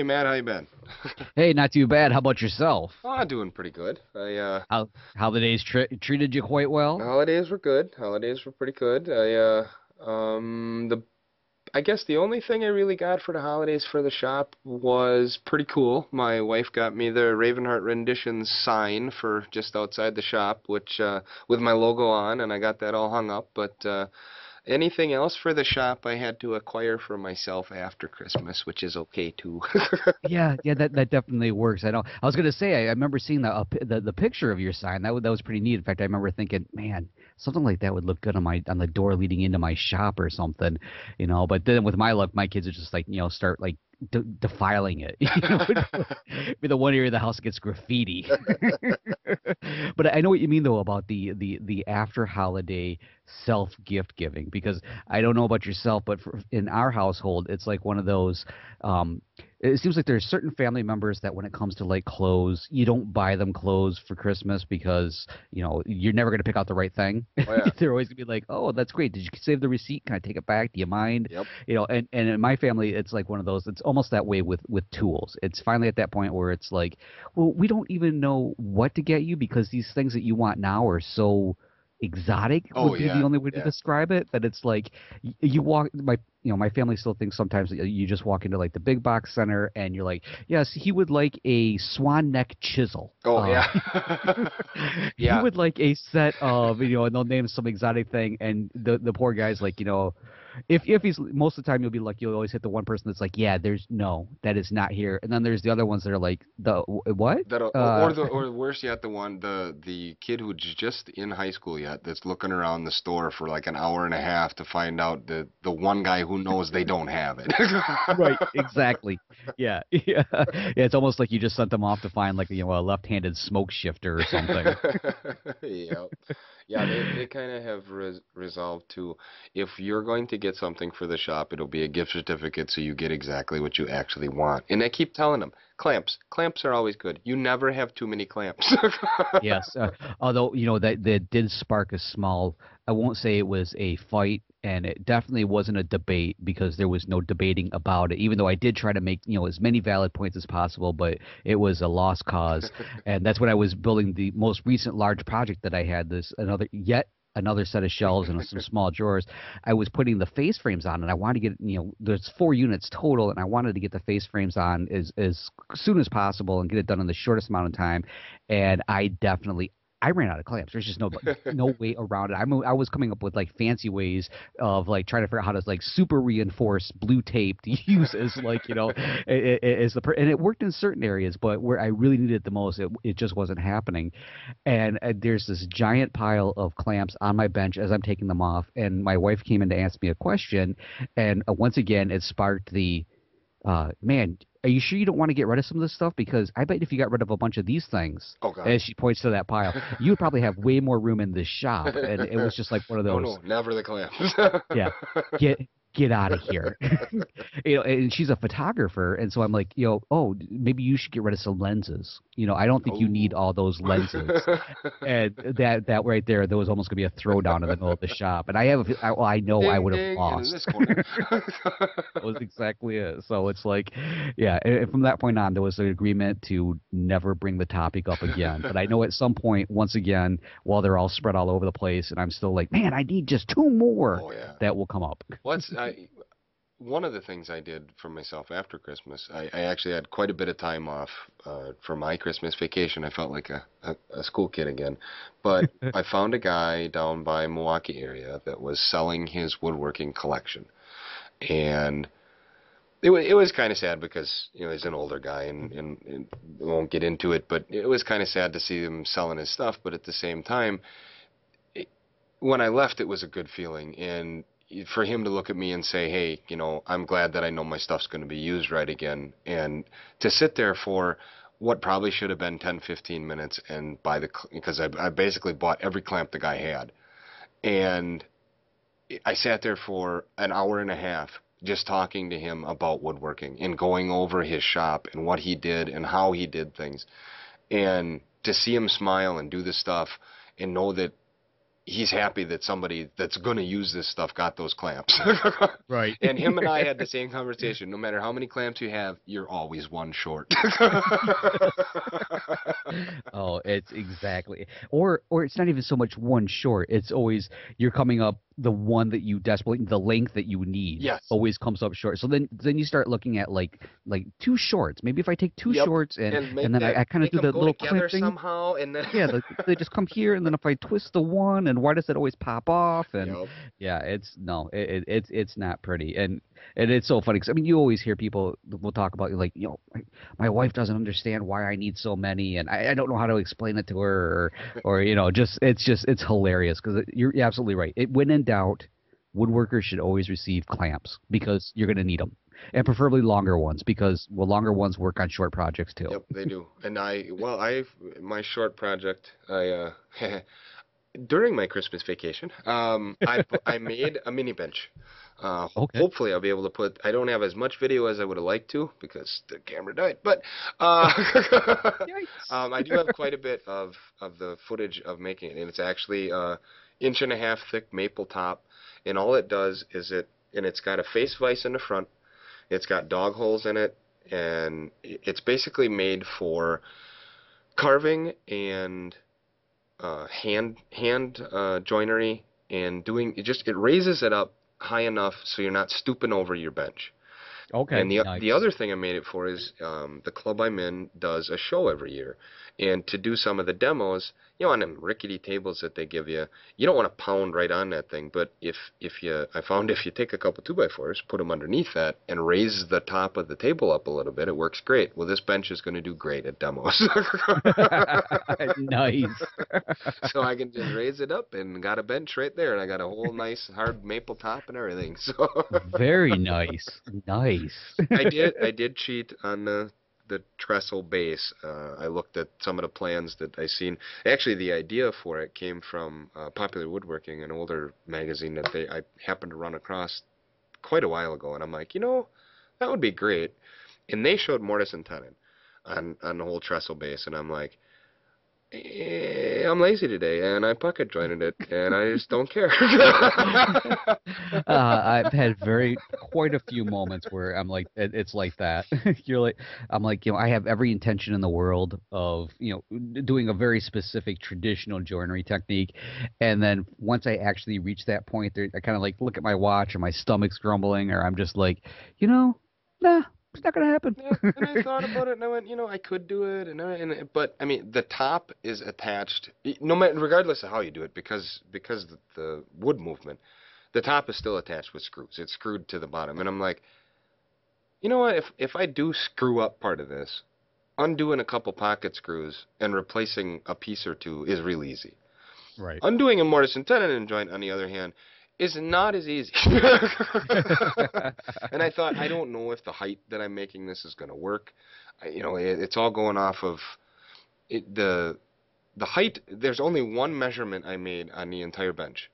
Hey Matt, how you been? Hey, not too bad. How about yourself? Oh, doing pretty good. How the days treated you quite The well? holidays were good. Holidays were pretty good. The I guess the only thing I really got for the holidays for the shop was pretty cool. My wife got me the Ravenheart Renditions sign for just outside the shop, which with my logo on, and I got that all hung up. But anything else for the shop, I had to acquire for myself after Christmas, which is okay too. Yeah, that definitely works. I know. I was gonna say I remember seeing the picture of your sign. That was pretty neat. In fact, I remember thinking, man, something like that would look good on the door leading into my shop or something, you know. But then with my luck, my kids would just like start like defiling it. It'd be the one area of the house that gets graffiti. But I know what you mean though about the after holiday self gift giving because I don't know about yourself, but in our household, it's like one of those. It seems like there's certain family members that when it comes to like clothes, you don't buy them clothes for Christmas because you're never gonna pick out the right thing. Oh yeah. They're always gonna be like, "Oh, that's great. Did you save the receipt? Can I take it back? Do you mind?" Yep. And in my family, it's like one of those. It's almost that way with tools. It's finally at that point where it's like, well, we don't even know what to get you because these things that you want now are so exotic Oh would be the yeah. only way to Yeah. describe it. That it's like you walk my family still thinks sometimes that you just walk into like the big box center and you're like, yes, he would like a swan neck chisel. Oh yeah. He Yeah. would like a set of and they'll name some exotic thing, and the poor guy's like, if he's most of the time you'll always hit the one person that's like, yeah, there's no, that is not here, and then there's the other ones that are like what That or worse yet, the kid who's just in high school yet that's looking around the store for like an hour and a half to find out the one guy who knows they don't have it. Right, exactly. Yeah, yeah, yeah. It's almost like you just sent them off to find like a left-handed smoke shifter or something. Yeah. Yeah, they kind of have resolved to if you're going to get something for the shop, it'll be a gift certificate so you get exactly what you actually want. And I keep telling them, clamps. Clamps are always good. You never have too many clamps. Yes, although that did spark a small. I won't say it was a fight, and it definitely wasn't a debate because there was no debating about it. Even though I did try to make as many valid points as possible, but it was a lost cause, and that's when I was building the most recent large project that I had. This another set of shelves and some small drawers. I was putting the face frames on, and I wanted to get there's 4 units total, and I wanted to get the face frames on as soon as possible and get it done in the shortest amount of time. And I ran out of clamps. There's just no way around it. I was coming up with like fancy ways of like trying to figure out how to like super reinforce blue tape to use as like and it worked in certain areas, but where I really needed it the most, it just wasn't happening. And there's this giant pile of clamps on my bench as I'm taking them off, and my wife came in to ask me a question, and once again it sparked the man, are you sure you don't want to get rid of some of this stuff? Because I bet if you got rid of a bunch of these things, Oh God. as she points to that pile, you would probably have way more room in this shop. And it was just like one of No, those, no, never the clamps. yeah, get out of here. And she's a photographer, and so I'm like, oh, maybe you should get rid of some lenses. I don't think you need Oh. all those lenses. And that right there was almost gonna be a throwdown in the middle of the shop. And I know I Ding would have ding, and in lost. this corner. That was exactly it. So it's like, yeah, and from that point on, there was an agreement to never bring the topic up again. But I know at some point, once again, while they're all spread all over the place, and I'm still like, man, I need just two more, Oh yeah. that will come up. One of the things I did for myself after Christmas, I actually had quite a bit of time off for my Christmas vacation. I felt like a school kid again. But I found a guy down by Milwaukee area that was selling his woodworking collection. And it was kind of sad because, he's an older guy and we won't get into it, but it was kind of sad to see him selling his stuff. But at the same time, it, when I left, it was a good feeling. And for him to look at me and say, hey, I'm glad that I know my stuff's going to be used right again. And to sit there for what probably should have been 10, 15 minutes and buy because I basically bought every clamp the guy had. And I sat there for an hour and a half just talking to him about woodworking and going over his shop and what he did and how he did things. And to see him smile and do the stuff and know that he's happy that somebody that's going to use this stuff got those clamps. Right. And him and I had the same conversation. No matter how many clamps you have, you're always one short. Oh, it's exactly. Or it's not even so much one short. It's always you're coming up the one that you desperately the length that you need Yes. always comes up short. So then you start looking at like two shorts. Maybe if I take two Yep. shorts And and then I kind of make do them the go little together clip thing. somehow, and then Yeah, they just come here, and then if I twist the one, and why does it always pop off? And Yep. yeah, it's no, it's not pretty, and it's so funny because I mean, you always hear people will talk about like, my wife doesn't understand why I need so many, and I don't know how to explain it to her, or just it's hilarious because you're absolutely right. When in doubt, woodworkers should always receive clamps because you're going to need them, and preferably longer ones because well, longer ones work on short projects too. Yep, they do. And my short project, during my Christmas vacation, I made a mini bench. Okay. Hopefully I'll be able to I don't have as much video as I would have liked to because the camera died, but uh, Yikes. I do have quite a bit of the footage of making it, and it's actually inch and a half thick maple top, and all it does is it's got a face vise in the front, it's got dog holes in it, and it's basically made for carving and hand joinery and doing it raises it up high enough so you're not stooping over your bench. Okay. And the Nice. other thing I made it for is the club I'm in does a show every year, and to do some of the demos, on them rickety tables that they give you, you don't want to pound right on that thing. But I found if you take a couple 2x4s, put them underneath that, and raise the top of the table up a little bit, it works great. Well, this bench is going to do great at demos. Nice. So I can just raise it up and got a bench right there, and I got a whole nice hard maple top and everything. So. Very nice. Nice. I did cheat on the trestle base. I looked at some of the plans that I seen. Actually, the idea for it came from Popular Woodworking, an older magazine that I happened to run across quite a while ago, and I'm like, that would be great. And they showed mortise and tenon on the whole trestle base, and I'm like, I'm lazy today, and I pocket jointed it, and I just don't care. I've had quite a few moments where I'm like, it's like that. You're like, I'm like, I have every intention in the world of, doing a very specific traditional joinery technique. And then once I actually reach that point, there, I kind of like look at my watch and my stomach's grumbling, or I'm just like, nah, it's not gonna happen. Yeah, and I thought about it, and I went, I could do it, but I mean, the top is attached, no matter, regardless of how you do it, because the wood movement, the top is still attached with screws. It's screwed to the bottom, and I'm like, you know what? If I do screw up part of this, undoing a couple pocket screws and replacing a piece or two is real easy. Right. Undoing a mortise and tenon joint, on the other hand, is not as easy. And I thought, I don't know if the height that I'm making this is going to work. It's all going off of the height. There's only one measurement I made on the entire bench.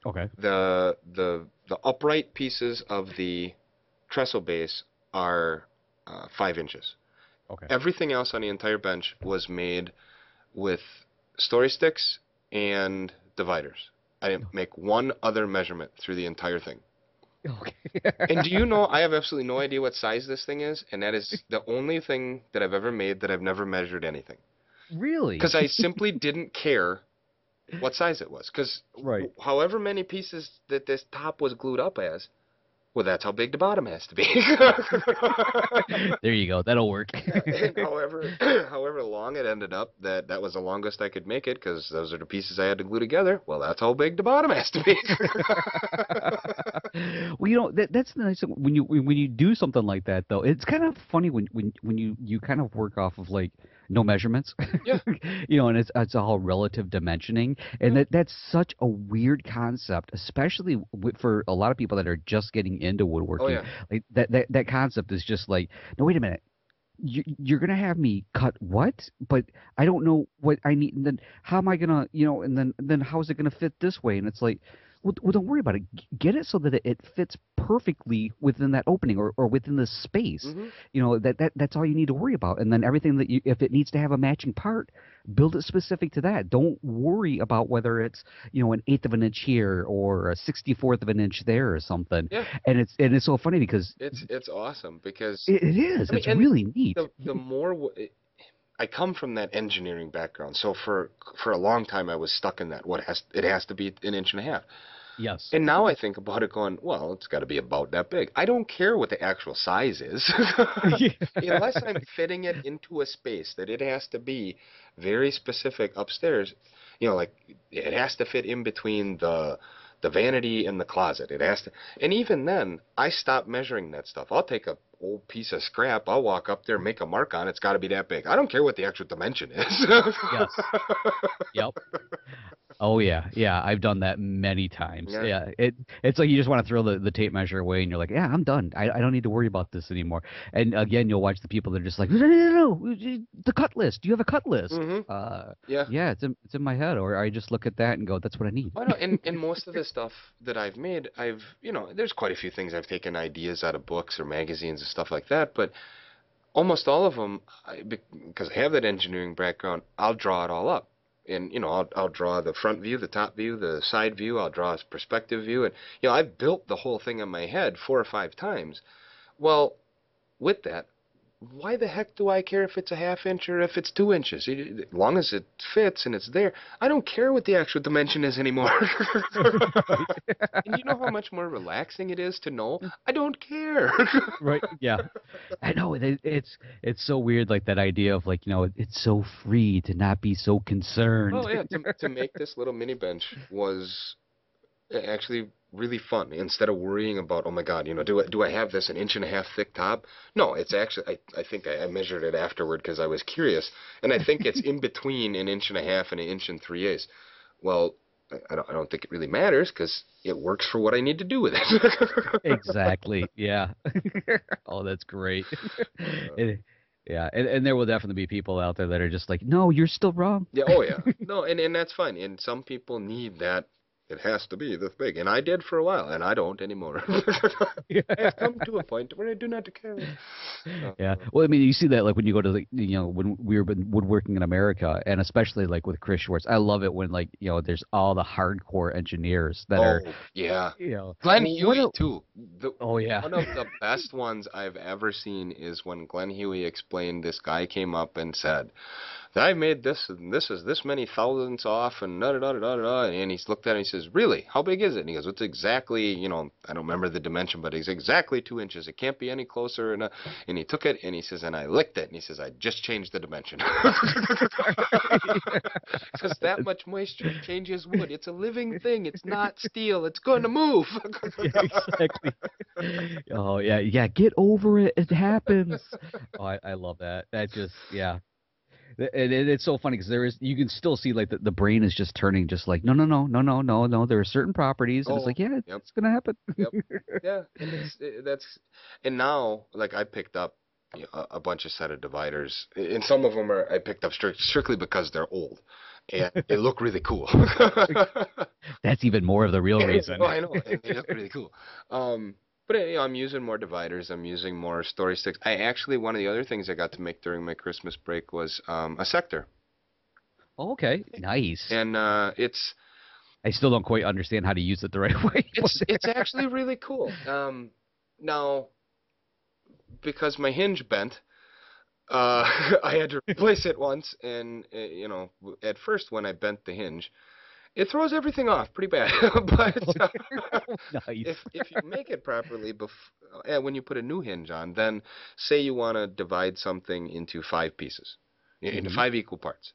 Okay. The upright pieces of the trestle base are 5 inches. Okay. Everything else on the entire bench was made with story sticks and dividers. I didn't make one other measurement through the entire thing. Okay. And do you know, I have absolutely no idea what size this thing is, and that is the only thing that I've ever made that I've never measured anything. Really? Because I simply didn't care what size it was. Because Right. however many pieces that this top was glued up as, well, that's how big the bottom has to be. There you go. That'll work. And however long it ended up, that was the longest I could make it, because those are the pieces I had to glue together. Well, that's how big the bottom has to be. Well, that's the nice thing when you do something like that though. It's kind of funny when you kind of work off of like no measurements. Yeah. And it's all relative dimensioning, and that's such a weird concept, especially for a lot of people that are just getting into Oh woodworking. yeah. Like that concept is just like, no, wait a minute. You're gonna have me cut what? But I don't know what I need. And then how am I gonna, and then how is it gonna fit this way? And it's like, well, don't worry about it. Get it so that it fits perfectly within that opening or within the space. Hmm. That's all you need to worry about. And then everything if it needs to have a matching part, build it specific to that. Don't worry about whether it's, an eighth of an inch here or a 64th of an inch there or something. Yeah, And it's so funny because it's awesome because it is. I mean, It's and really neat. the more I come from that engineering background, so for a long time I was stuck in that. It has to be an inch and a half. Yes. And now I think about it going, well, it's got to be about that big. I don't care what the actual size is. Unless I'm fitting it into a space that it has to be very specific upstairs, like it has to fit in between the vanity and the closet. It has to, and even then, I stop measuring that stuff. I'll take a old piece of scrap, I'll walk up there, make a mark on it. It's got to be that big. I don't care what the actual dimension is. Yes. Yep. Oh yeah, yeah. I've done that many times. Yeah. Yeah, it's like you just want to throw the tape measure away, and you're like, yeah, I'm done. I don't need to worry about this anymore. And again, you'll watch the people that are just like, no, no, no, no, the cut list. Do you have a cut list? Hmm. Yeah. Yeah, it's in my head, or I just look at that and go, that's what I need. I know, and most of the stuff that I've made, there's quite a few things I've taken ideas out of books or magazines and stuff like that, but almost all of them, because I have that engineering background, I'll draw it all up. And, I'll draw the front view, the top view, the side view, I'll draw a perspective view, and, I've built the whole thing in my head 4 or 5 times. Well, with that, why the heck do I care if it's a half inch or if it's 2 inches? As long as it fits and it's there, I don't care what the actual dimension is anymore. Right. And you know how much more relaxing it is to know I don't care. Right. Yeah. I know it's so weird, like that idea of like, it's so free to not be so Oh concerned. yeah, to make this little mini bench was actually really fun. Instead of worrying about, oh my God, do I have this an inch and a half thick top? No, it's actually I think I measured it afterward because I was curious, and I think it's in between an inch and a half and an inch and 3/8. Well, I don't think it really matters because it works for what I need to do with it. Exactly. Yeah. Oh, that's great. Uh, Yeah, and there will definitely be people out there that are just like, no, you're still wrong. yeah, oh yeah. No, and that's fine. And some people need that. It has to be this big, and I did for a while, and I don't anymore. I have come to a point where I do not care. Yeah. Uh, Well, I mean, you see that like when you go to the, when we were woodworking in America, and especially like with Chris Schwartz, I love it when like, there's all the hardcore engineers that are, oh yeah, you know, Glenn what Huey a, too. oh yeah. One of the best ones I've ever seen is when Glenn Huey explained this guy came up and said, I made this and this is this many thousandths off and da da da da da, and he's looked at it and he says, really, how big is it? And he goes, it's exactly, I don't remember the dimension, but it's exactly 2 inches. It can't be any closer. And he took it and he says, and I licked it, and he says, I just changed the dimension. Because that much moisture changes wood. It's a living thing. It's not steel. It's going to move. Yeah, exactly. Oh yeah, yeah. Get over it. It happens. Oh, I love that. That just, yeah. It's so funny because you can still see like the brain is just turning, just like, no, no, no, no, no, no, no. There are certain properties, and it's Oh, like, yeah, yep, it's gonna happen. yep, yeah, and and now like I picked up a bunch of set of dividers, and some of them I picked up strictly because they're old, and they look really cool. That's even more of the real reason. Oh, I know, and they look really cool. But I'm using more dividers. I'm using more story sticks. One of the other things I got to make during my Christmas break was a sector, Okay, nice. and it's I still don't quite understand how to use it the right way. it's actually really cool. Now because my hinge bent, I had to replace it once, and at first when I bent the hinge, it throws everything off pretty bad. But Nice. if you make it properly, when you put a new hinge on, then say you want to divide something into 5 pieces, into Hmm. 5 equal parts,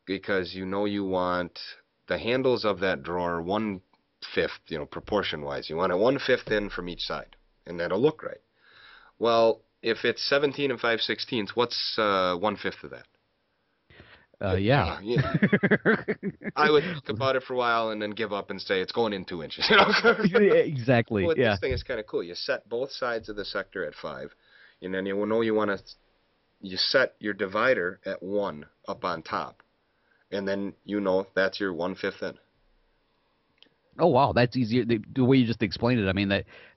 because you want the handles of that drawer 1/5, proportion wise. You want it 1/5 in from each side, and that'll look right. Well, if it's 17 and 5/16, what's 1/5 of that? Yeah. Yeah, I would think about it for a while and then give up and say it's going in 2 inches. Yeah, exactly. Well, Yeah. this thing is kind of cool. You set both sides of the sector at 5, and then you set your divider at 1 up on top, and then that's your 1/5 in. Oh wow, that's easier. The way you just explained it, I mean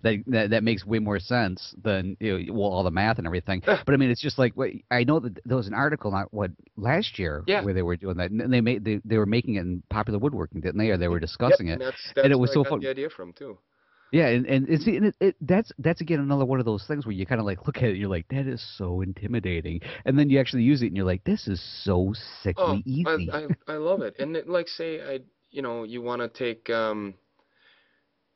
that makes way more sense than well all the math and everything. But I mean it's just like I know that there was an article not what last year Yeah. where they were doing that, and they were making it in Popular Woodworking, didn't they? Or they were Yep. discussing And it, that's and it that's was where I so got fun. the idea from too. Yeah, and see, that's again another one of those things where you kind of like look at it, and you're like that is so intimidating, and then you actually use it, and you're like this is so Oh, sickly I easy. I I love it. And it, like say you want to take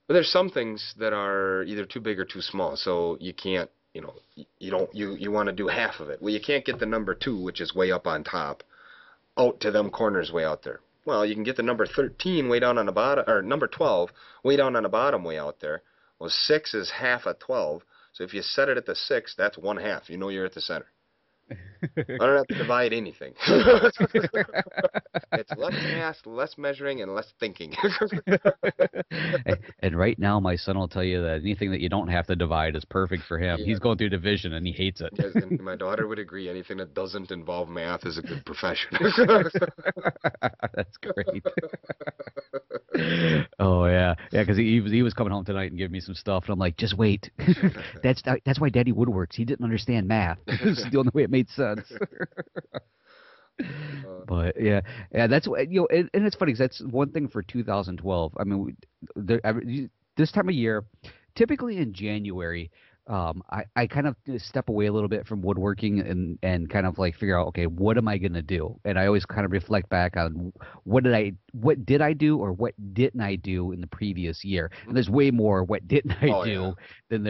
but there's some things that are either too big or too small, so you can't, you don't you want to do half of it. Well, you can't get the number 2, which is way up on top, out to them corners way out there. Well, you can get the number 13 way down on the bottom, or number 12 way down on the bottom way out there. Well, 6 is half of 12, so if you set it at the 6, that's one half. You know you're at the center. I don't have to divide anything. It's less math, less measuring, and less thinking. And right now, my son will tell you that anything that you don't have to divide is perfect for him. Yeah, He's going through division and he hates it. yes, and my daughter would agree. Anything that doesn't involve math is a good profession. That's great. Oh yeah, yeah. Because he was coming home tonight and giving me some stuff, and I'm like, just wait. That's why Daddy woodworks. He didn't understand math. It's the only way it made sense. Uh, But yeah, yeah, that's what and it's funny 'cause that's one thing for 2012. I mean, this time of year, typically in January, I kind of step away a little bit from woodworking and kind of like figure out, okay, what am I gonna do? And I always kind of reflect back on what did I do or what didn't I do in the previous year? And there's way more what didn't I oh yeah. do than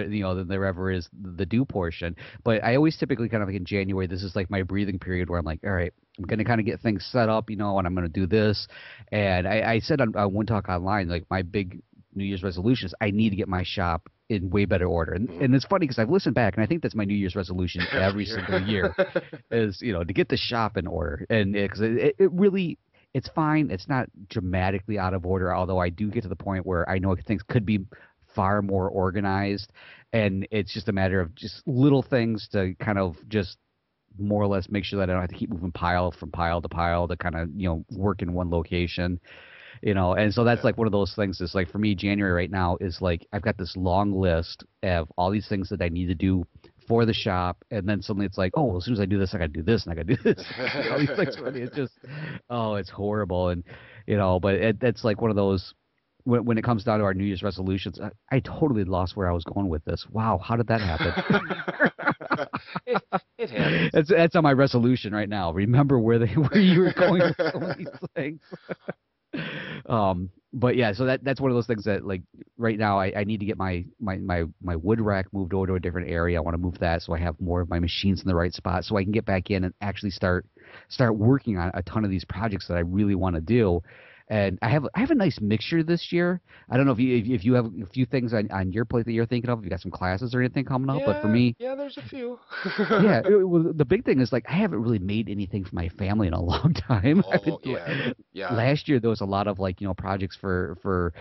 there ever is the do portion. But I always typically kind of like in January, this is like my breathing period where I'm like, all right. I'm gonna kind of get things set up, and I'm gonna do this. And I said on One Talk Online, like my big New Year's resolution is I need to get my shop in way better order. And Mhm. and it's funny because I've listened back, and I think that's my New Year's resolution Every every year. single year is to get the shop in order. And because it really it's fine. It's not dramatically out of order, although I do get to the point where I know things could be far more organized, and it's just a matter of just little things to kind of just more or less make sure that I don't have to keep moving pile from pile to pile to kind of, work in one location, and so that's Yeah. like one of those things is like for me, January right now is like I've got this long list of all these things that I need to do for the shop, and then suddenly it's like, oh, well, as soon as I do this, I got to do this, and I got to do this. All these things ready. It's just, oh, it's horrible, and but it's like one of those. When it comes down to our New Year's resolutions, I totally lost where I was going with this. Wow, how did that happen? it it happens. That's on my resolution right now. Remember where you were going with some of these things. But yeah, so that's one of those things that like right now I need to get my wood rack moved over to a different area. I want to move that so I have more of my machines in the right spot so I can get back in and actually start working on a ton of these projects that I really want to do. And I have a nice mixture this year. I don't know if you have a few things on your plate that you're thinking of. If you got some classes or anything coming up, but for Yeah, me, yeah, there's a few. yeah, well, the big thing is like I haven't really made anything for my family in a long time. I've been Oh, yeah. Yeah. last year there was a lot of like projects for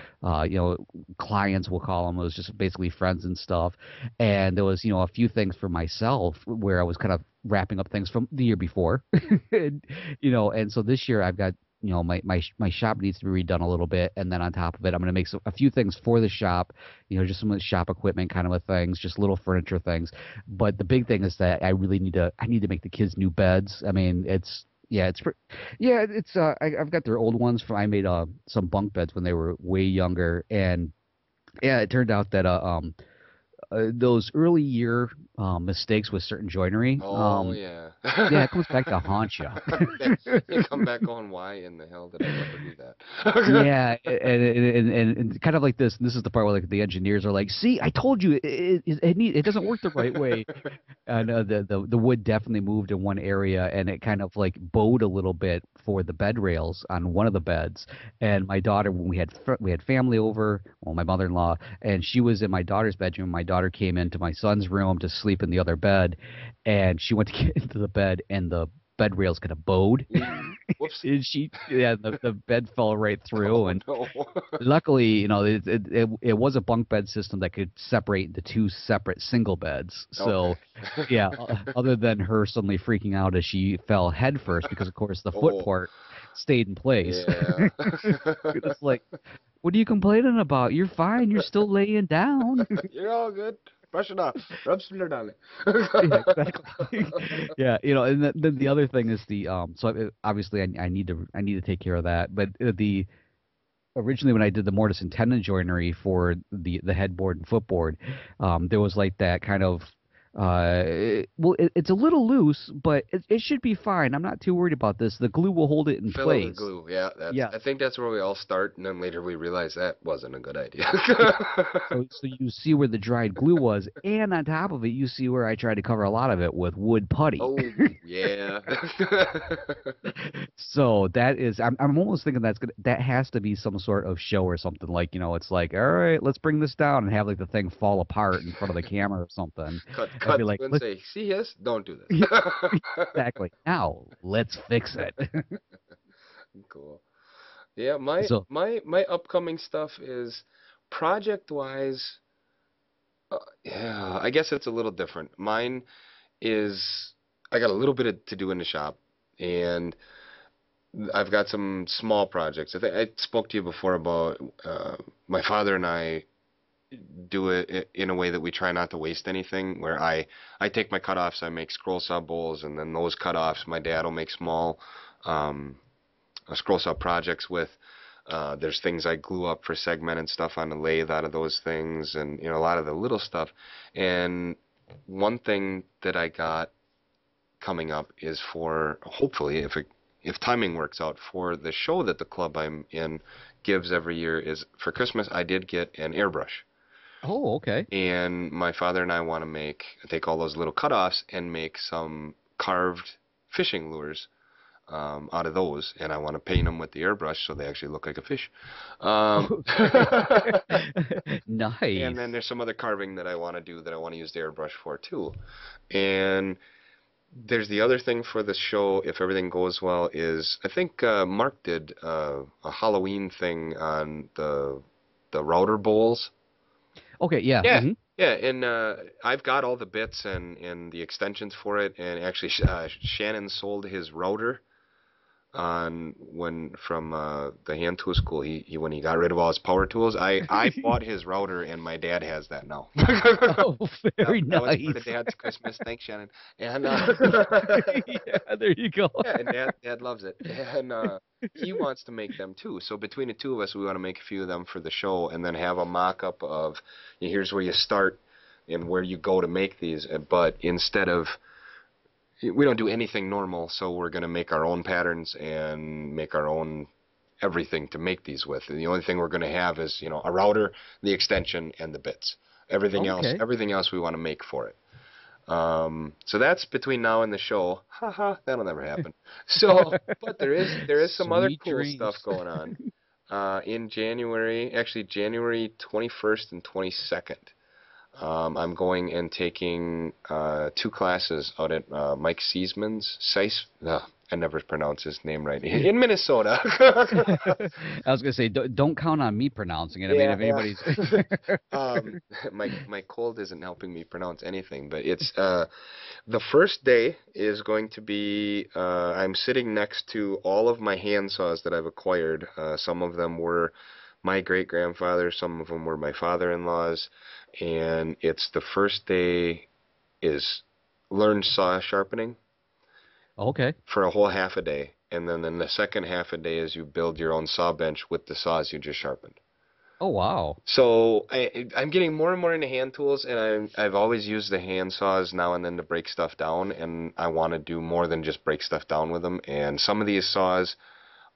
clients, we'll call them. It was just basically friends and stuff, and there was a few things for myself where I was kind of wrapping up things from the year before, and, and so this year I've got my shop needs to be redone a little bit, and then on top of it, I'm going to make a few things for the shop, just some of the shop equipment kind of a things, just little furniture things. But the big thing is that I need to make the kids new beds. I mean, it's yeah, it's I've got their old ones from I made some bunk beds when they were way younger, and yeah, it turned out that those early year mistakes with certain joinery, Oh, yeah. yeah, it comes back to haunt you. You come back going, why in the hell did I ever do that? Yeah, and kind of like this. And this is the part where like the engineers are like, "See, I told you it doesn't work the right way." And the wood definitely moved in one area, and it kind of like bowed a little bit for the bed rails on one of the beds. And my daughter, when we had family over, well, my mother-in-law, and she was in my daughter's bedroom. My daughter came into my son's room to sleep in the other bed, and she went to get into the bed, and the bed rails kind of bowed. Ooh, whoops. And the bed fell right through, Oh, and no. luckily, it was a bunk bed system that could separate into two separate single beds. Okay. So, yeah, other than her suddenly freaking out as she fell head first, because of course the foot Oh, part stayed in place. yeah. It's like, What are you complaining about? You're fine. You're still laying down. You're all good. Brush it off. Rub some dirt on Yeah, it. exactly. Yeah, and then the other thing is the so obviously I need to take care of that, but the originally when I did the mortise and tenon joinery for the headboard and footboard, there was like that kind of well, it's a little loose, but it should be fine. I'm not too worried about this. The glue will hold it in Filler with place. glue. Yeah, that's. Yeah, I think that's where we all start, and then later we realize that wasn't a good idea. yeah. So you see where the dried glue was, and on top of it, you see where I tried to cover a lot of it with wood putty. Oh, yeah. So that is, I'm almost thinking that has to be some sort of show or something like, it's like, all right, let's bring this down and have like the thing fall apart in front of the camera or something. I'd Cut be like, to and let's, say, see yes, don't do yeah, this. exactly. Now let's fix it. Cool. Yeah, my So, my my upcoming stuff is project wise. Yeah, I guess it's a little different. Mine is I got a little bit to do in the shop, and I've got some small projects. I think I spoke to you before about my father and I do it in a way that we try not to waste anything. Where I take my cutoffs, I make scroll saw bowls, and then those cutoffs, my dad will make small um, scroll saw projects with. There's things I glue up for segmented stuff on the lathe out of those things, and a lot of the little stuff. And one thing that I got coming up is for hopefully if timing works out for the show that the club I'm in gives every year is for Christmas I did get an airbrush. oh, okay. And my father and I want to take all those little cutoffs and make some carved fishing lures out of those, and I want to paint them with the airbrush so they actually look like a fish. Um, Okay. and then Nice. there's some other carving that I want to do that I want to use the airbrush for too. And there's the other thing for the show, if everything goes well, is I think Mark did a Halloween thing on the router bowls. Okay, yeah. Yeah, Hmm. yeah, and I've got all the bits and the extensions for it, and actually Shannon sold his router on when from the hand tool school. He when he got rid of all his power tools, I bought his router, and my dad has that now. Oh, very That was for the nice. dad's Christmas. Thanks, Shannon. And Yeah, there you go. yeah, and dad loves it, and he wants to make them too. So between the two of us, we want to make a few of them for the show, and then have a mock-up of here's where you start and where you go to make these. But instead of we don't do anything normal, so we're going to make our own patterns and make our own everything to make these with. And the only thing we're going to have is a router, the extension, and the bits. Okay. Everything else we want to make for it. So that's between now and the show. Haha, that'll never happen. So, but there is some other Sweet cool stuff dreams. going on. In January, actually January 21st and 22nd. I'm going and taking two classes out at Mike Seisman's. I never pronounce his name right. In Minnesota. I was gonna say, don't count on me pronouncing it. I mean, Yeah, if anybody's, yeah. My cold isn't helping me pronounce anything, but it's the first day is going to be I'm sitting next to all of my hand saws that I've acquired. Some of them were my great grandfather, some of them were my father-in-law's, and it's the first day is learn saw sharpening okay. for a whole half a day, and then the second half a day is you build your own saw bench with the saws you just sharpened. Oh wow. So I'm getting more and more into hand tools, and I've always used the hand saws now and then to break stuff down, and I want to do more than just break stuff down with them. And some of these saws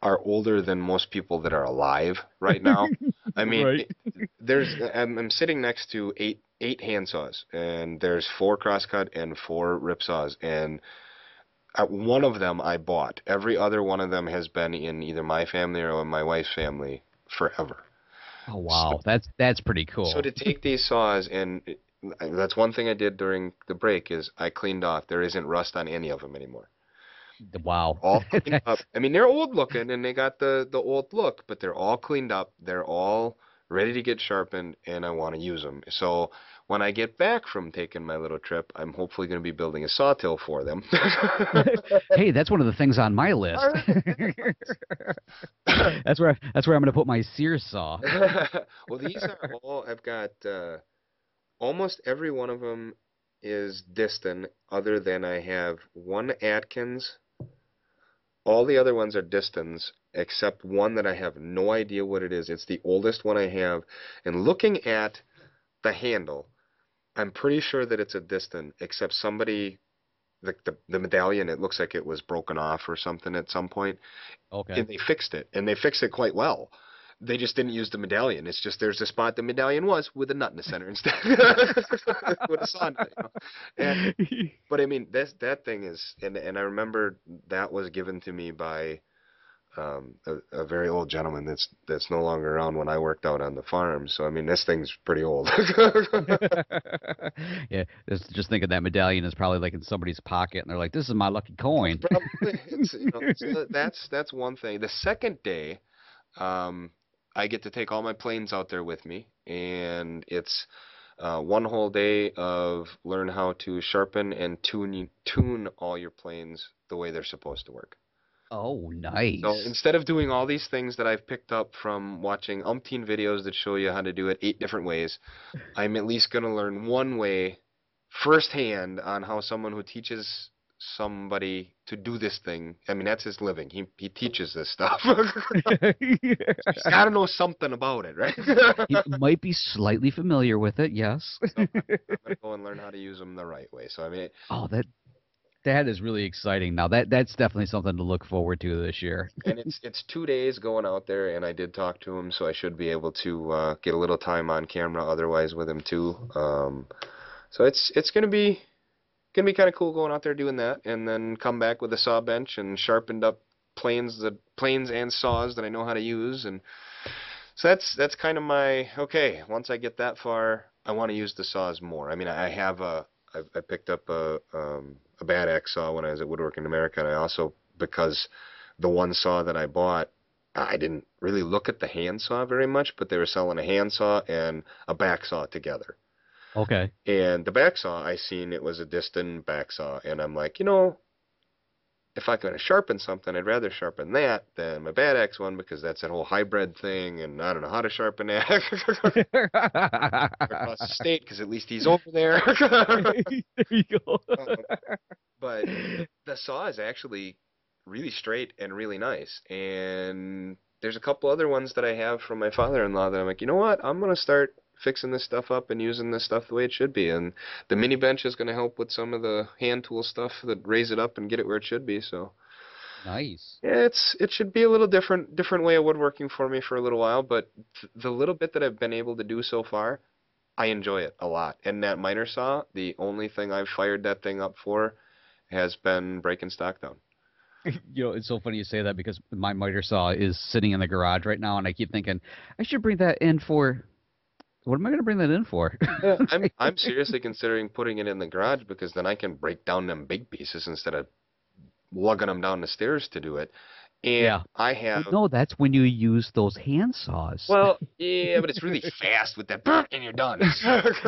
are older than most people that are alive right now. I mean, Right. I'm sitting next to eight hand saws, and there's four crosscut and four rip saws, and one of them I bought. Every other one of them has been in either my family or my wife's family forever. Oh So wow. That's pretty So cool. to take these saws and that's one thing I did during the break is I cleaned off. There isn't rust on any of them anymore. Wow. All cleaned up. That's I mean, they're old looking and they got the old look, but they're all cleaned up. They're all ready to get sharpened, and I want to use them. So when I get back from taking my little trip, I'm hopefully going to be building a sawtill for them. hey, that's one of the things on my All list. right. that's where I'm gonna put my sear saw. Well, these are all, I've got almost every one of them is Diston, other than I have one Atkins. All the other ones are Distons, except one that I have no idea what it is. It's the oldest one I have. And looking at the handle, I'm pretty sure that it's a Diston, except somebody, the medallion, it looks like it was broken off or something at some point, Okay. and they fixed it, and they fixed it quite well. They just didn't use the medallion. It's just there's a spot the medallion was with a nut in the center instead, with a saw nut, you know. And but I mean that thing is, and I remember that was given to me by a very old gentleman that's no longer around when I worked out on the farm. So I mean this thing's pretty old. Yeah, just thinking that medallion is probably like in somebody's pocket, and they're like, "This is my lucky coin." Probably it's so that's one thing. The second day, um, I get to take all my planes out there with me, and it's one whole day of learn how to sharpen and tune all your planes the way they're supposed to work. Oh, So nice. instead of doing all these things that I've picked up from watching umpteen videos that show you how to do it 8 different ways, I'm at least going to learn one way firsthand on how someone who teaches somebody to do this thing, I mean, that's his living. He teaches this stuff. He's got to know something about it, right? You might be slightly familiar with it, yes. So I'm going to go and learn how to use them the right way. So I mean, Oh, that is really exciting. Now that's definitely something to look forward to this year. and it's 2 days going out there, and I did talk to him, so I should be able to get a little time on camera otherwise with him too. So it's gonna be kind of cool going out there doing that, and then come back with a saw bench and sharpened up planes and saws that I know how to use, and so that's kind of my okay. Once I get that far, I want to use the saws more. I mean, I picked up a Bad Axe saw when I was at Woodworking America, and I also because the one saw that I bought, I didn't really look at the hand saw very much, but they were selling a hand saw and a back saw together. Okay. And the back saw, I seen it was a Diston back saw, and I'm like, you know, if I'm going to sharpen something, I'd rather sharpen that than my Bad Axe one because that's that whole hybrid thing, and I don't know how to sharpen that across the state because at least he's over there. There you go. Um, but the saw is actually really straight and really nice, and there's a couple other ones that I have from my father-in-law that I'm like, you know what, I'm going to start fixing this stuff up and using this stuff the way it should be. And the mini bench is going to help with some of the hand tool stuff that raise it up and get it where it should be. So Nice. yeah, it should be a little different way of woodworking for me for a little while. But the little bit that I've been able to do so far, I enjoy it a lot. And that miter saw, the only thing I've fired that thing up for has been breaking stock down. It's so funny you say that because my miter saw is sitting in the garage right now, and I keep thinking I should bring that in for. What am I going to bring that in for? Yeah, I'm seriously considering putting it in the garage because then I can break down them big pieces instead of lugging them down the stairs to do it. And Yeah. I Well, have, no, that's when you use those hand saws. well, yeah, but it's really fast with that, and you're done.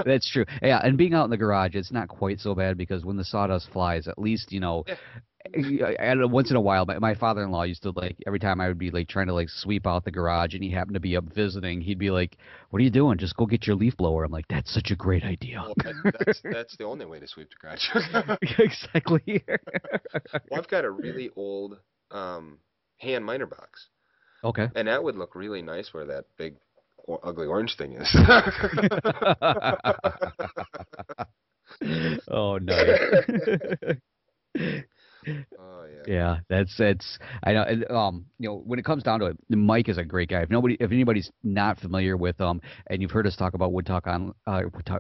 That's true. Yeah, and being out in the garage, it's not quite so bad because when the sawdust flies, at least, Yeah. I don't know, once in a while, my father-in-law used to like every time I would be like trying to like sweep out the garage and he happened to be up visiting, he'd be like, "What are you doing? Just go get your leaf blower." I'm like, "That's such a great idea." Well, that's the only way to sweep the garage. Exactly. Well, I've got a really old hand miter box, Okay. and that would look really nice where that big ugly orange thing is. Oh, nice. Oh yeah. Yeah, that's I know and, when it comes down to it, Mike is a great guy. If anybody's not familiar with and you've heard us talk about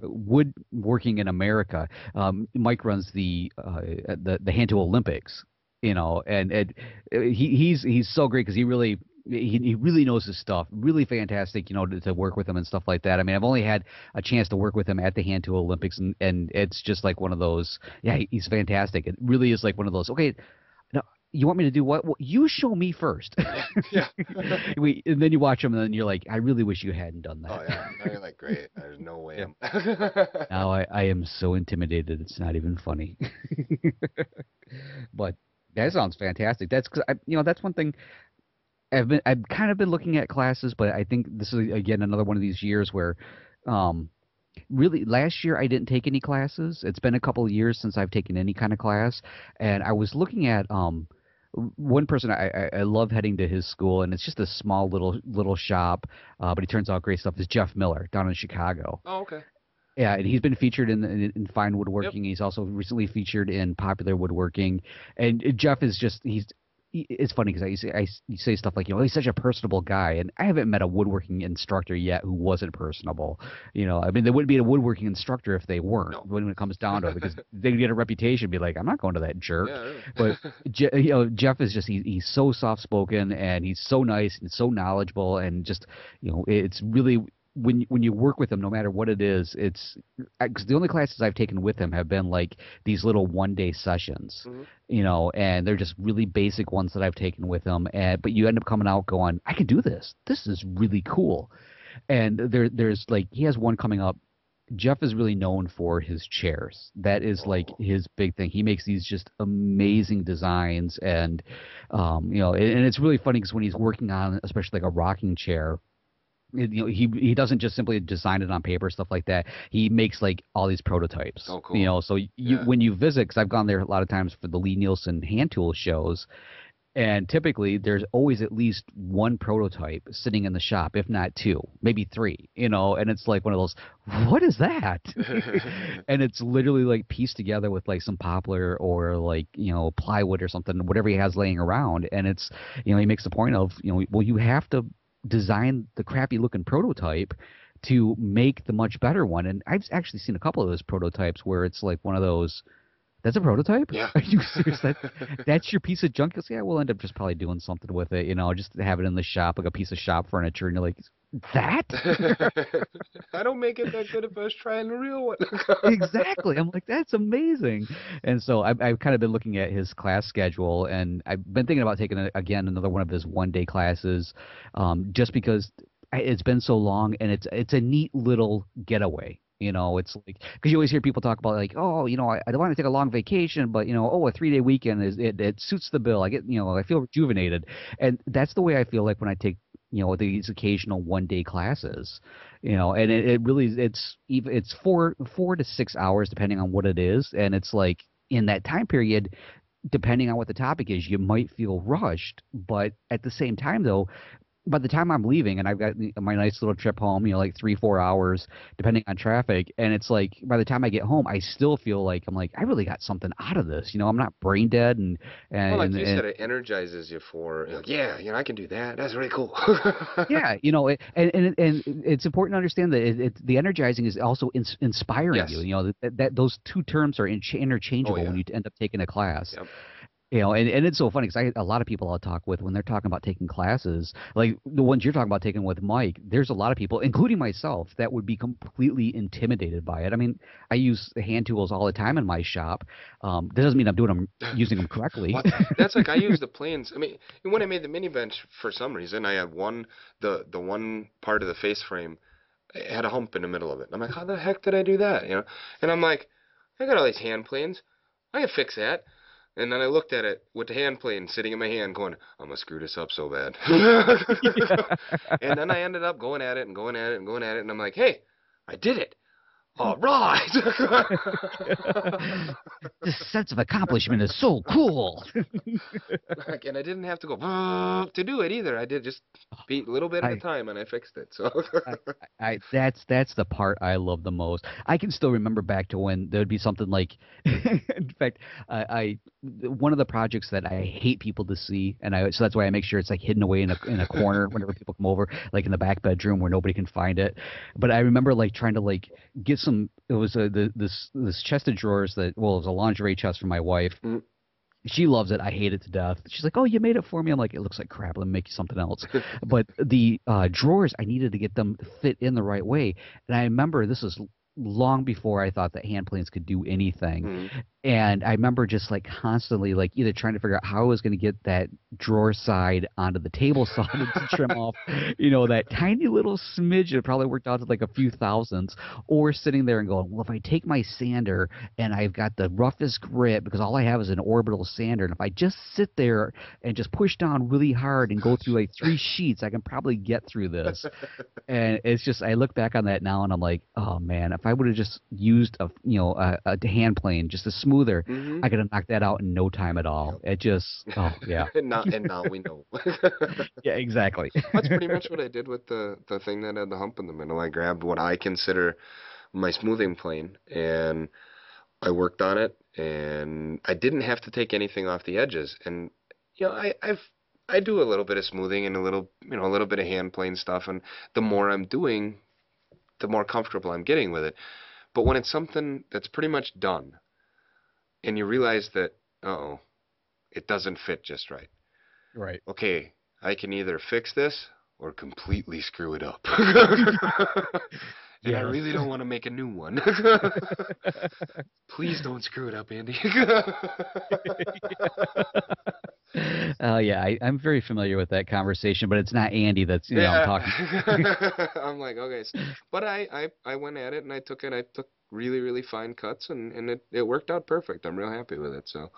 woodworking in America, Mike runs the Hand Tool Olympics, and he's so great because he really knows his stuff. Really fantastic, to work with him and stuff like that. I mean, I've only had a chance to work with him at the Hand Tool Olympics, and it's just like one of those. Yeah, he's fantastic. It really is like one of those. Okay, now you want me to do what? Well, you show me first. Yeah. And then you watch him, and then you're like, I really wish you hadn't done Oh that. yeah. Now you're like, great. There's no way Yeah. I'm. Now I am so intimidated. It's not even funny. But that sounds fantastic. That's 'cause that's one thing. I've kind of been looking at classes, but I think this is again another one of these years where, um, really last year I didn't take any classes. It's been a couple of years since I've taken any kind of class, and I was looking at one person I love heading to his school, and it's just a small little shop, but he turns out great stuff. Is Jeff Miller down in Chicago. Oh, okay. Yeah, and he's been featured in Fine Yep. Woodworking. He's also recently featured in Popular Woodworking. And Jeff is just it's funny because you say stuff like, he's such a personable guy, and I haven't met a woodworking instructor yet who wasn't personable. I mean, there wouldn't be a woodworking instructor if they weren't No. when it comes down to it, because they get a reputation, be like, I'm not going to that jerk. Yeah, really. But Jeff is just he's so soft spoken, and he's so nice and so knowledgeable, and just it's really when you work with him, no matter what it is, it's because the only classes I've taken with him have been like these little 1 day sessions, Hmm. and they're just really basic ones that I've taken with him. And but you end up coming out going, I can do this. This is really cool. And there's like he has one coming up. Jeff is really known for his chairs. That is like Oh. his big thing. He makes these just amazing designs, and and it's really funny because when he's working on, especially like a rocking chair, he doesn't just simply design it on paper, stuff like that. He makes like all these prototypes. Oh, cool. So Yeah. when you visit, because I've gone there a lot of times for the Lee Nielsen hand tool shows, and typically there's always at least one prototype sitting in the shop, if not two, maybe three. And it's like one of those, what is that? And it's literally like pieced together with like some poplar or like plywood or something, whatever he has laying around. And it's he makes the point of well, you have to design the crappy looking prototype to make the much better one. And I've actually seen a couple of those prototypes where it's like one of those, that's a prototype? Yeah. Are you serious? That's your piece of junk? Because yeah, we'll end up just probably doing something with it, just to have it in the shop, like a piece of shop furniture. And you're like, that? I don't make it that good if I was trying the real one. Exactly. I'm like, that's amazing. And so I've kind of been looking at his class schedule, and I've been thinking about taking again another one of his 1 day classes, just because it's been so long, and it's a neat little getaway. It's like because you always hear people talk about like, oh, I don't want to take a long vacation, but a 3 day weekend it suits the bill. I get I feel rejuvenated, and that's the way I feel like when I take these occasional 1 day classes, and it really it's 4 to 6 hours depending on what it is, and it's like in that time period, depending on what the topic is, you might feel rushed, but at the same time though, by the time I'm leaving and I've got my nice little trip home, like 3-4 hours, depending on traffic, and it's like by the time I get home, I still feel like I'm like I really got something out of this. I'm not brain dead, and Well, like and, you and said, it energizes you for, like, yeah, I can do that. That's really cool. yeah, and it's important to understand that the energizing is also inspiring you. Yes. That those two terms are Oh, interchangeable when yeah. you end up taking a class. Yep. And it's so funny because a lot of people I'll talk with when they're talking about taking classes, like the ones you're talking about taking with Mike, there's a lot of people, including myself, that would be completely intimidated by it. I mean, I use hand tools all the time in my shop. That doesn't mean I'm using them correctly. What? That's like I use the planes. I mean, when I made the mini bench, for some reason, I had the one part of the face frame had a hump in the middle of it. I'm like, how the heck did I do that? And I'm like, I got all these hand planes. I can fix that. And then I looked at it with the hand plane sitting in my hand, going, I'm gonna screw this up so bad. And then I ended up going at it and going at it and going at it, and I'm like, hey, I did it. All right. This sense of accomplishment is so cool. Like, and I didn't have to go to do it either. I did just beat a little bit at a I time, and I fixed it. So, that's the part I love the most. I can still remember back to when there would be something like, in fact, one of the projects that I hate people to see, and so that's why I make sure it's like hidden away in a corner whenever people come over, like in the back bedroom where nobody can find it. But I remember like trying to like get some. It was this chest of drawers it was a lingerie chest for my wife. mm, She loves it. I hate it to death. She's like, "Oh, you made it for me." I'm like, "It looks like crap. Let me make you something else." But the drawers, I needed to get them to fit in the right way. And I remember this is long before I thought that hand planes could do anything. mm, And I remember just like constantly like either trying to figure out how I was going to get that drawer side onto the table saw to trim off, that tiny little smidge. It probably worked out to like a few thousandths, or sitting there and going, well, if I take my sander and I've got the roughest grip because all I have is an orbital sander, and if I just sit there and just push down really hard and go through like 3 sheets, I can probably get through this. And it's just, I look back on that now and I'm like, oh man, if I would have just used a hand plane, just a smoother, Hmm. I could have knocked that out in no time at all. Yep. It just, oh yeah, And now we know. yeah, exactly. That's pretty much what I did with the thing that had the hump in the middle. I grabbed what I consider my smoothing plane and I worked on it, and I didn't have to take anything off the edges. And I do a little bit of smoothing and a little bit of hand plane stuff, and the more I'm doing, the more comfortable I'm getting with it. But when it's something that's pretty much done, and you realize that, uh-oh, it doesn't fit just right. Right. Okay, I can either fix this or completely screw it up. And I Yes. really don't want to make a new one. Please don't screw it up, Andy. Yeah, I'm very familiar with that conversation, but it's not Andy that's, I'm Yeah. talking. I'm like, okay. But I went at it and I took it. I took really, really fine cuts and it worked out perfect. I'm real happy with it. So,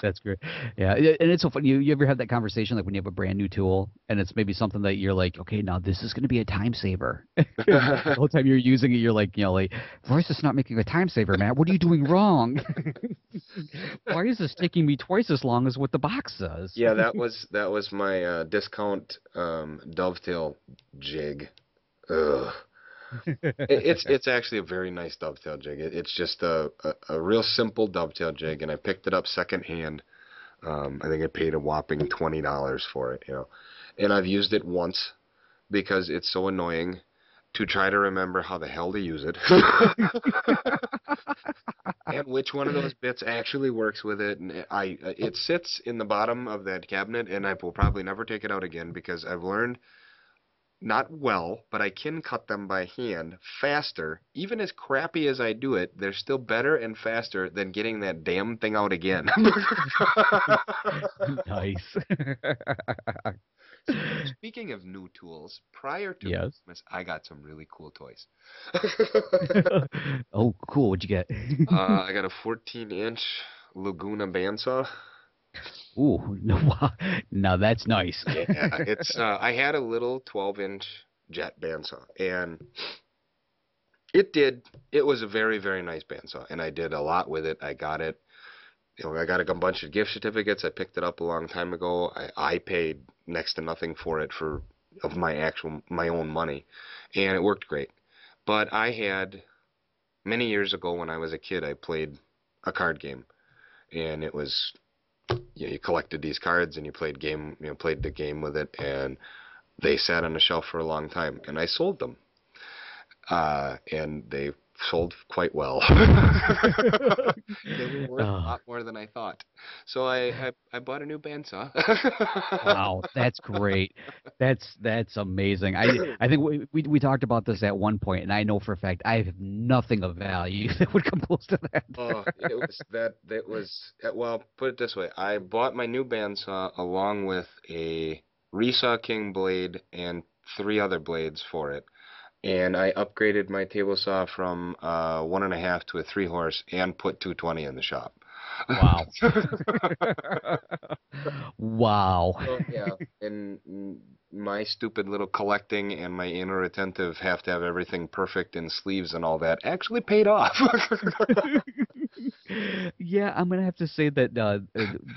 That's great. Yeah, and it's so funny. You ever have that conversation like when you have a brand new tool and it's maybe something that you're like, okay, now this is going to be a time saver, and the whole time you're using it, you're like, why is this not making a time saver, Matt? What are you doing wrong? Why is this taking me twice as long as what the box says? yeah, that was my discount dovetail jig. Ugh. It's actually a very nice dovetail jig. It's just a real simple dovetail jig, and I picked it up secondhand. I think I paid a whopping $20 for it, and I've used it once because it's so annoying to try to remember how the hell to use it and which one of those bits actually works with it. And it sits in the bottom of that cabinet, and I will probably never take it out again because I've learned not well, but I can cut them by hand faster. Even as crappy as I do it, they're still better and faster than getting that damn thing out again. Nice. Speaking of new tools, prior to Yes. Christmas, I got some really cool toys. Oh, cool. What'd you get? I got a 14-inch Laguna bandsaw. Ooh, no, wow. Now that's nice. Yeah, it's I had a little 12-inch jet bandsaw, and it was a very, very nice bandsaw, and I did a lot with it. I got it, I got a bunch of gift certificates. I picked it up a long time ago. I paid next to nothing for it of my own money, and it worked great. But I had many years ago when I was a kid, I played a card game, and it was you collected these cards and you played the game with it, and they sat on the shelf for a long time, and I sold them, and they sold quite well. They were worth a Oh, lot more than I thought, so I bought a new bandsaw. wow, that's great. That's amazing. I think we talked about this at one point, and I know for a fact I have nothing of value that would come close to that. Oh, well, put it this way. I bought my new bandsaw along with a Resaw King blade and 3 other blades for it. And I upgraded my table saw from 1.5 to a 3 horse and put 220 in the shop. Wow. Wow. So yeah, and my stupid little collecting and my inner attentive have to have everything perfect in sleeves and all that actually paid off. Yeah, I'm gonna have to say that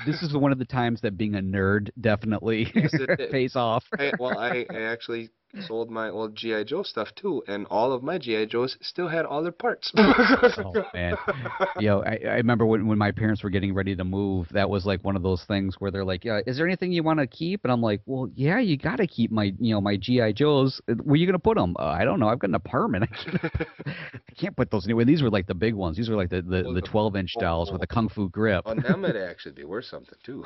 this is one of the times that being a nerd definitely Yes, it did. pays off. I actually sold my old G.I. Joe stuff too, and all of my G.I. Joes still had all their parts. Oh man, I remember when my parents were getting ready to move. That was like one of those things where they're like, "Yeah, is there anything you want to keep?" And I'm like, "Well, yeah, you got to keep my GI Joes. Where you gonna put them? I don't know. I've got an apartment. I can't put those anywhere." These were like the big ones. These were like the Well, 12-inch dolls oh, with the kung fu grip. On them, it'd actually be worth something too.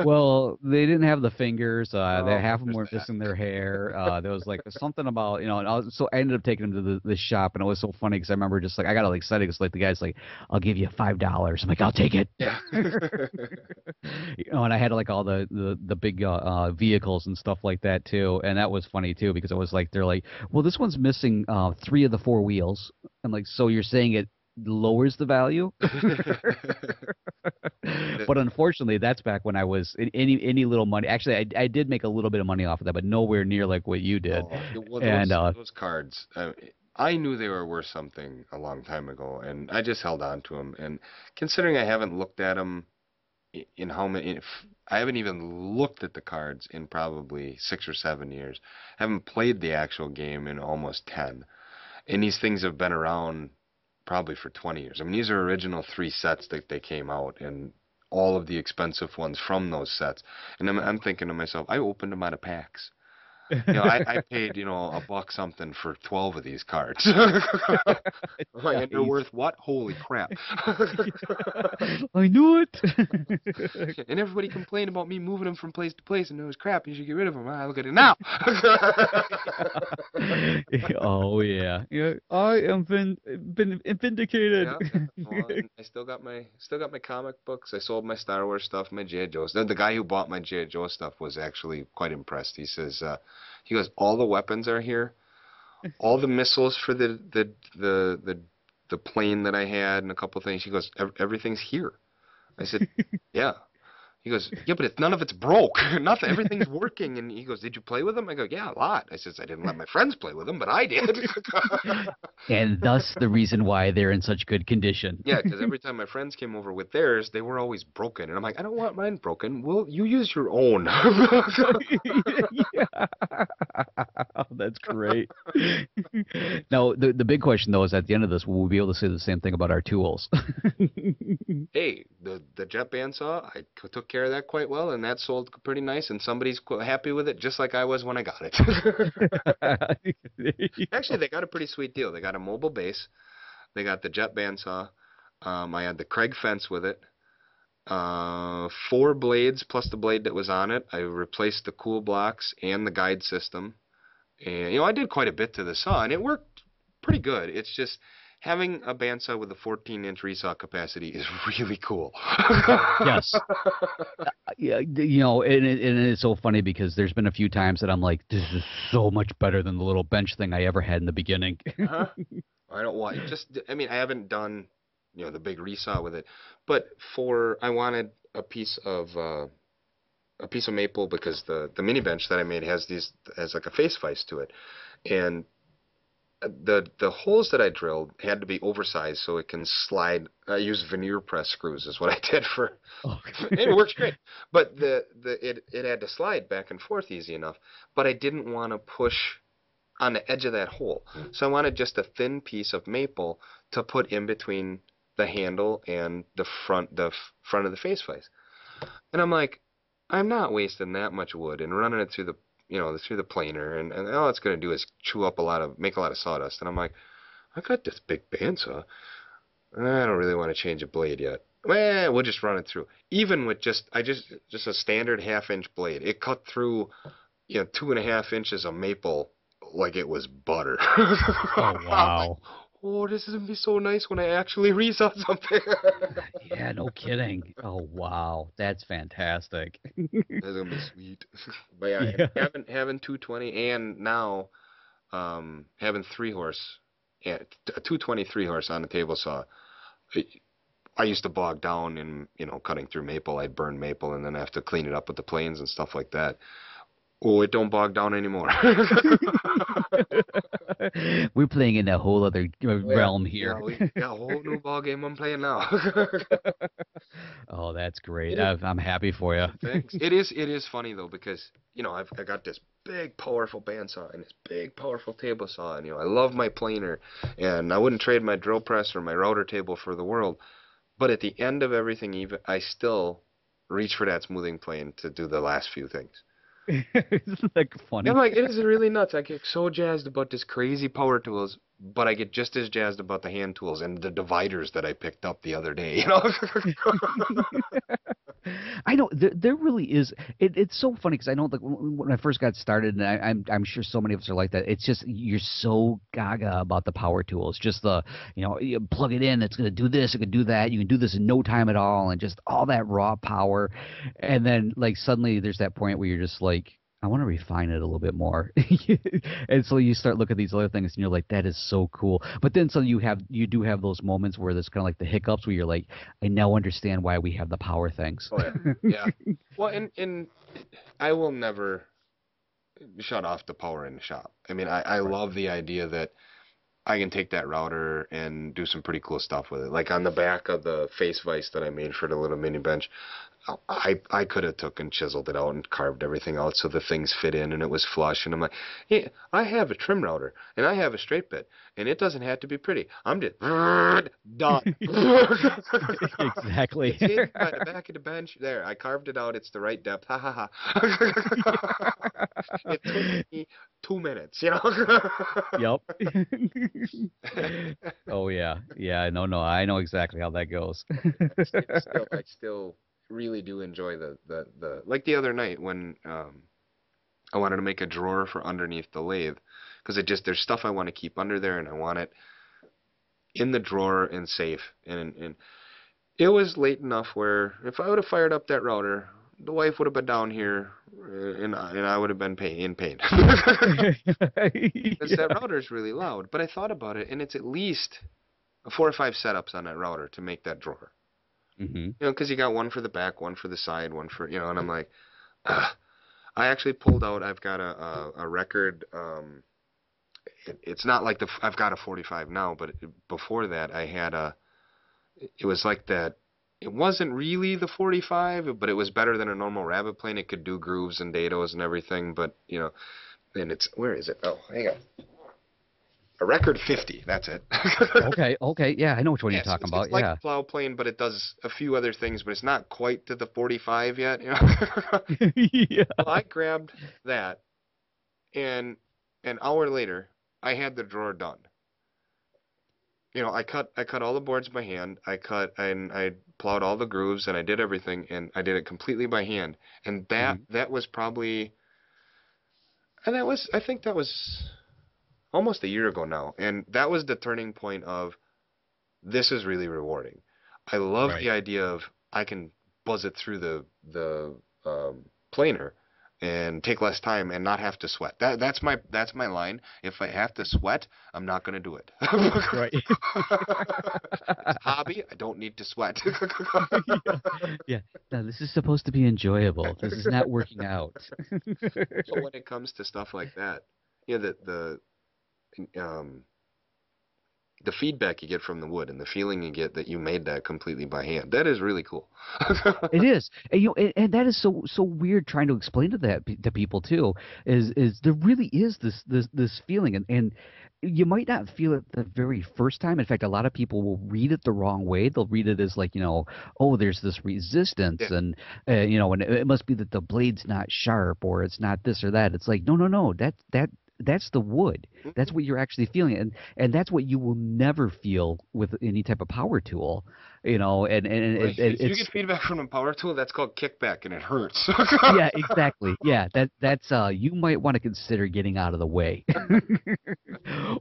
Well, they didn't have the fingers. They Oh, half of them there's were that. missing their hair. There was like something about, and so I ended up taking them to the shop, and it was so funny because I remember just like I got all excited because like the guy's like, "I'll give you $5." I'm like, "I'll take it." Yeah. And I had like all the big vehicles and stuff like that too, and that was funny too because it was like they're like, "Well, this one's missing three of the four wheels." I'm like, "So you're saying it lowers the value?" The- But unfortunately, that's back when I was any little money. Actually, I did make a little bit of money off of that, but nowhere near like what you did. oh, well, And those cards. I knew they were worth something a long time ago, and I just held on to them. And considering I haven't looked at them in how many, if, I haven't even looked at the cards in probably 6 or 7 years. I haven't played the actual game in almost 10. And these things have been around probably for 20 years. I mean, these are original three sets that they came out, and all of the expensive ones from those sets. And I'm thinking to myself, I opened them out of packs. I paid, a buck something for 12 of these cards. I'm like, and they're nice. worth what? Holy crap. I knew it. And everybody complained about me moving them from place to place, and it was crap. You should get rid of them. Ah, look at it now. Oh yeah, yeah. I am been vindicated. Yeah, yeah. Well, and I still got my comic books. I sold my Star Wars stuff, my G.I. Joe stuff. The guy who bought my G.I. Joe stuff was actually quite impressed. He goes, all the weapons are here, all the missiles for the plane that I had, and a couple things. He goes, Everything's here." I said, "Yeah." He goes, "Yeah, but none of it's broke. Nothing. Everything's working." And he goes, "Did you play with them?" I go, "Yeah, a lot." I says, "I didn't let my friends play with them, but I did." And thus the reason why they're in such good condition. Yeah, because every time my friends came over with theirs, they were always broken. And I'm like, "I don't want mine broken. Well, you use your own." Yeah. Oh, that's great. Now, the big question though is at the end of this, will we be able to say the same thing about our tools? Hey, the jet bandsaw, took care of that quite well, and that sold pretty nice, and somebody's happy with it, just like I was when I got it. There you Actually, go. they got a pretty sweet deal. They got a mobile base. They got the jet bandsaw. I had the Craig fence with it. Four blades plus the blade that was on it. I replaced the cool blocks and the guide system. And I did quite a bit to the saw, and it worked pretty good. It's just having a bandsaw with a 14-inch resaw capacity is really cool. Yes. Yeah, and it's so funny because there's been a few times that I'm like, this is so much better than the little bench thing I ever had in the beginning. Uh-huh. I don't want just. I mean, I haven't done the big resaw with it, but I wanted a piece of maple because the mini bench that I made has like a face vise to it, and the holes that I drilled had to be oversized so it can slide. I used veneer press screws is what I did for. Oh. And it works great, but it had to slide back and forth easy enough. But I didn't want to push on the edge of that hole, so I wanted just a thin piece of maple to put in between the handle and the front of the face vise. And I'm like, I'm not wasting that much wood and running it through the planer, and all it's going to do is make a lot of sawdust. And I'm like, I got this big bandsaw. I don't really want to change a blade yet. Well, we'll just run it through. Even with just a standard half-inch blade, it cut through 2.5 inches of maple like it was butter. Oh I'm like, wow. oh, this is gonna be so nice when I actually resaw something. Yeah, no kidding. Oh wow, that's fantastic. That's gonna be sweet. But yeah, and Yeah. having 220 and now having three horse, yeah, a 223 horse on a table saw. I I used to bog down in cutting through maple. I'd burn maple and then have to clean it up with the planes and stuff like that. Oh, it don't bog down anymore. We're playing in a whole other Oh, yeah, realm yeah, here. we got a whole new ball game I'm playing now. Oh, that's great. It is. I'm happy for you. Thanks. It is funny though because I got this big powerful bandsaw and this big powerful table saw, and I love my planer, and I wouldn't trade my drill press or my router table for the world. But at the end of everything, even I still reach for that smoothing plane to do the last few things. Isn't that Yeah, I'm funny? like, it is really nuts. I get so jazzed about this crazy power tools, but I get just as jazzed about the hand tools and the dividers that I picked up the other day, you know? I know there really is. It's so funny because I know like when I first got started, and I'm sure so many of us are like that. It's just you're so gaga about the power tools. Just the you plug it in, it's gonna do this, it can do that. You can do this in no time at all, and just all that raw power. And then like suddenly there's that point where you're just like, I want to refine it a little bit more. And so you start looking at these other things and you're like, that is so cool. But then so you do have those moments where there's kind of like the hiccups where you're like, I now understand why we have the power things. Oh yeah, yeah. Well, and I will never shut off the power in the shop. I mean, I Right. love the idea that I can take that router and do some pretty cool stuff with it. Like on the back of the face vise that I made for the little mini bench, I could have took and chiseled it out and carved everything out so the things fit in and it was flush. And I'm like, hey, I have a trim router and I have a straight bit and it doesn't have to be pretty. I'm just done. Exactly. It's in by the back of the bench. There, I carved it out. It's the right depth. Ha ha ha. It took me 2 minutes, you know. Yep. Oh yeah. Yeah, no, no, I know exactly how that goes. I still really do enjoy the like the other night when I wanted to make a drawer for underneath the lathe because it just there's stuff I want to keep under there and I want it in the drawer and safe and it was late enough where if I would have fired up that router, the wife would have been down here and I would have been in pain. Because that Yeah. router is really loud. But I thought about it and it's at least 4 or 5 setups on that router to make that drawer. Hmm. You know, because you got one for the back, one for the side, one for, you know, and I'm like, ugh. I actually pulled out, I've got a record, it's not like I've got a 45 now, but before that I had it was like that, it wasn't really the 45, but it was better than a normal rabbit plane. It could do grooves and dados and everything, but, you know, and it's, where is it? Oh, hang on. A record 50, that's it. Okay, okay. Yeah, I know which one you're Yeah, so talking it's about. like Yeah. a plow plane, but it does a few other things, but it's not quite to the 45 yet. You know? Well, Yeah. I grabbed that, and an hour later, I had the drawer done. You know, I cut all the boards by hand. I cut and I plowed all the grooves, and I did everything, and I did it completely by hand. And Hmm. that was probably, and that was I think that was almost a year ago now, and that was the turning point of this is really rewarding. I love the Right. idea of I can buzz it through planer and take less time and not have to sweat. That's my line. If I have to sweat, I'm not gonna do it. Right. It's a hobby. I don't need to sweat. Yeah. Yeah. No, this is supposed to be enjoyable. This is not working out. But when it comes to stuff like that, you know, the feedback you get from the wood and the feeling you get that you made that completely by hand, that is really cool. It is, and and that is so weird trying to explain to to people too. Is there really is this feeling, and you might not feel it the very first time. In fact, a lot of people will read it the wrong way. They'll read it as like oh, there's this resistance, Yeah. and and it must be that the blade's not sharp or it's not this or that. It's like no, no, no. That's the wood. That's Mhm. what you're actually feeling, and that's what you will never feel with any type of power tool. And Well, if you get it's feedback from a power tool, that's called kickback, and it hurts. yeah, exactly. Yeah, that's you might want to consider getting out of the way.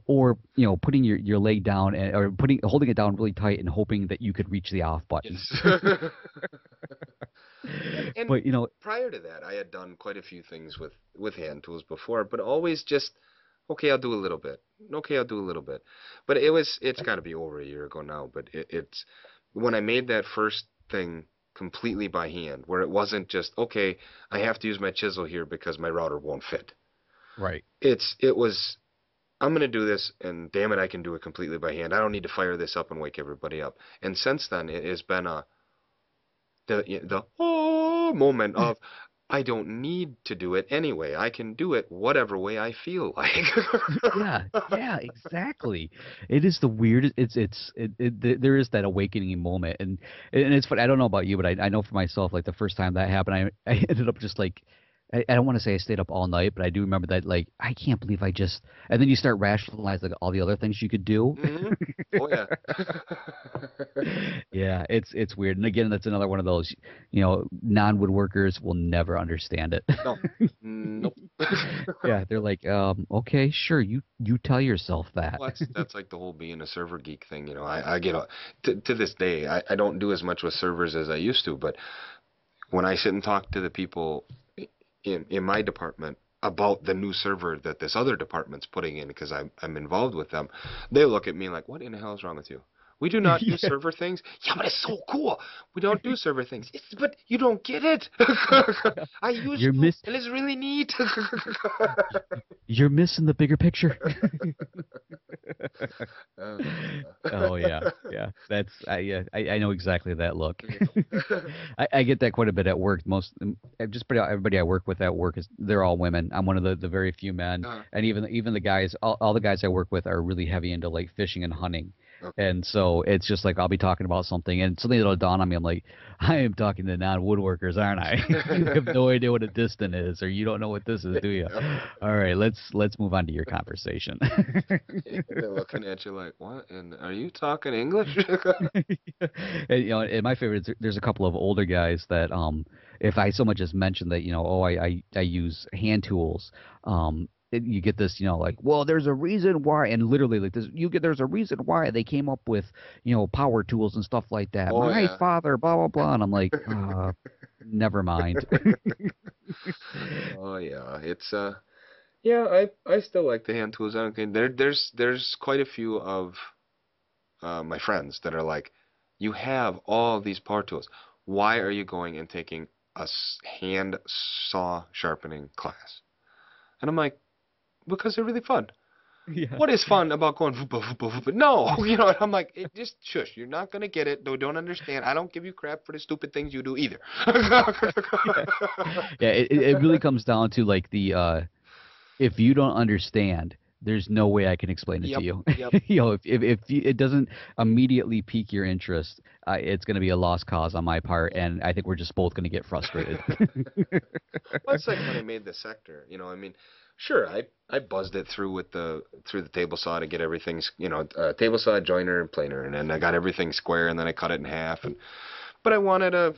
Or, putting your leg down or putting holding it down really tight and hoping that you could reach the off button. Yes. And But, prior to that, I had done quite a few things with hand tools before, but always just okay, I'll do a little bit. Okay, I'll do a little bit. But it's got to be over a year ago now. But it's when I made that first thing completely by hand, where it wasn't just okay, I have to use my chisel here because my router won't fit. right. It was I'm gonna do this, and damn it, I can do it completely by hand. I don't need to fire this up and wake everybody up. And since then, it has been the oh moment of I don't need to do it anyway. I can do it whatever way I feel like. Yeah, yeah, exactly. It is the weirdest. There is that awakening moment, and it's funny. I don't know about you, but I know for myself, like the first time that happened, I ended up just like I don't want to say I stayed up all night, but I do remember that like I can't believe I just and then you start rationalizing like all the other things you could do. Hmm. Oh yeah. Yeah, it's weird. And again, that's another one of those, non-woodworkers will never understand it. No. Nope. Yeah, they're like, okay, sure, you tell yourself that. Well, that's like the whole being a server geek thing, you know. I get to this day, I don't do as much with servers as I used to, but when I sit and talk to the people in my department about the new server that this other department's putting in because I'm involved with them, they look at me like, "What in the hell is wrong with you? We do not do Yeah. server things." Yeah, but it's so cool. We don't do server things. But you don't get it. I used You're to, miss and it's really neat. you're missing the bigger picture. Uh, Oh yeah, yeah. That's I yeah, I know exactly that look. yeah. I get that quite a bit at work. Just about everybody I work with at work is they're all women. I'm one of the very few men, uh, and even the guys, all the guys I work with are really heavy into like fishing and hunting. okay. And so it's just like I'll be talking about something, and something that'll dawn on me. I'm like, I am talking to non-woodworkers, aren't I? You have no idea what a distant is, or you don't know what this is, do you? Yep. All right, let's move on to your conversation. They're looking at you like, what? And are you talking English? And, and my favorite is there's a couple of older guys that if I so much as mention that, oh, I use hand tools, you get this, like, well, there's a reason why, and literally like this, there's a reason why they came up with, power tools and stuff like that. Oh My yeah. father, blah blah blah, and I'm like, never mind. Oh yeah. It's yeah, I still like the hand tools. I don't think there's quite a few of my friends that are like, you have all these power tools. Why are you going and taking a hand saw sharpening class? And I'm like, because they're really fun. Yeah. What is fun about going voopa voopa voopa? No, you know, I'm like, just shush. You're not gonna get it. Though, don't understand. I don't give you crap for the stupid things you do either. Yeah. Yeah, it really comes down to like the if you don't understand, there's no way I can explain it to Yep, you. yep. It doesn't immediately pique your interest, it's going to be a lost cause on my part, Yep. and I think we're just both going to get frustrated. Well, it's like when I made the sector, you know, I mean, sure, I buzzed it through with the table saw to get everything, table saw, joiner, and planer, and then I got everything square, and then I cut it in half, and but I wanted a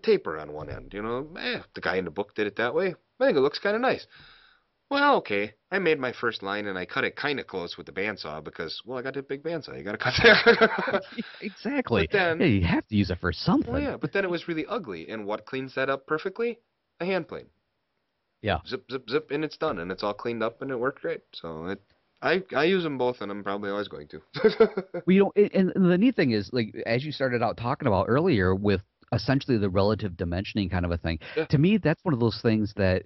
taper on one end, you know. The guy in the book did it that way. I think it looks kind of nice. Well, okay, I made my first line, and I cut it kind of close with the bandsaw because, well, I got a big bandsaw. You got to cut there. Yeah, exactly. But then, Yeah, you have to use it for well, something. yeah, but then it was really ugly, and what cleans that up perfectly? A hand plane. Yeah. Zip, zip, zip, and it's done, and it's all cleaned up, and it worked great. So I use them both, and I'm probably always going to. Well, and the neat thing is, like, as you started out talking about earlier with essentially the relative dimensioning kind of a thing, Yeah. to me, that's one of those things that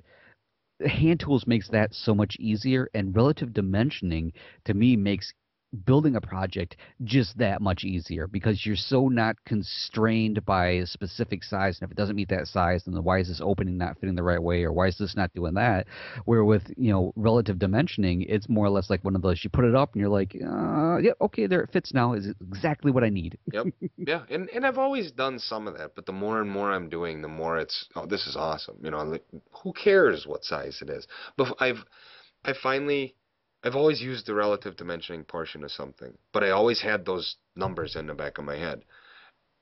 hand tools makes that so much easier, and relative dimensioning to me makes building a project just that much easier because you're so not constrained by a specific size, and if it doesn't meet that size, then why is this opening not fitting the right way, or why is this not doing that? Where with relative dimensioning, it's more or less like one of those, you put it up and you're like, yeah, okay, there it fits now, is exactly what I need. Yep. Yeah, and I've always done some of that, but the more and more I'm doing, the more it's, oh, this is awesome. You know, like, who cares what size it is? But I finally, I've always used the relative dimensioning portion of something, but I always had those numbers in the back of my head.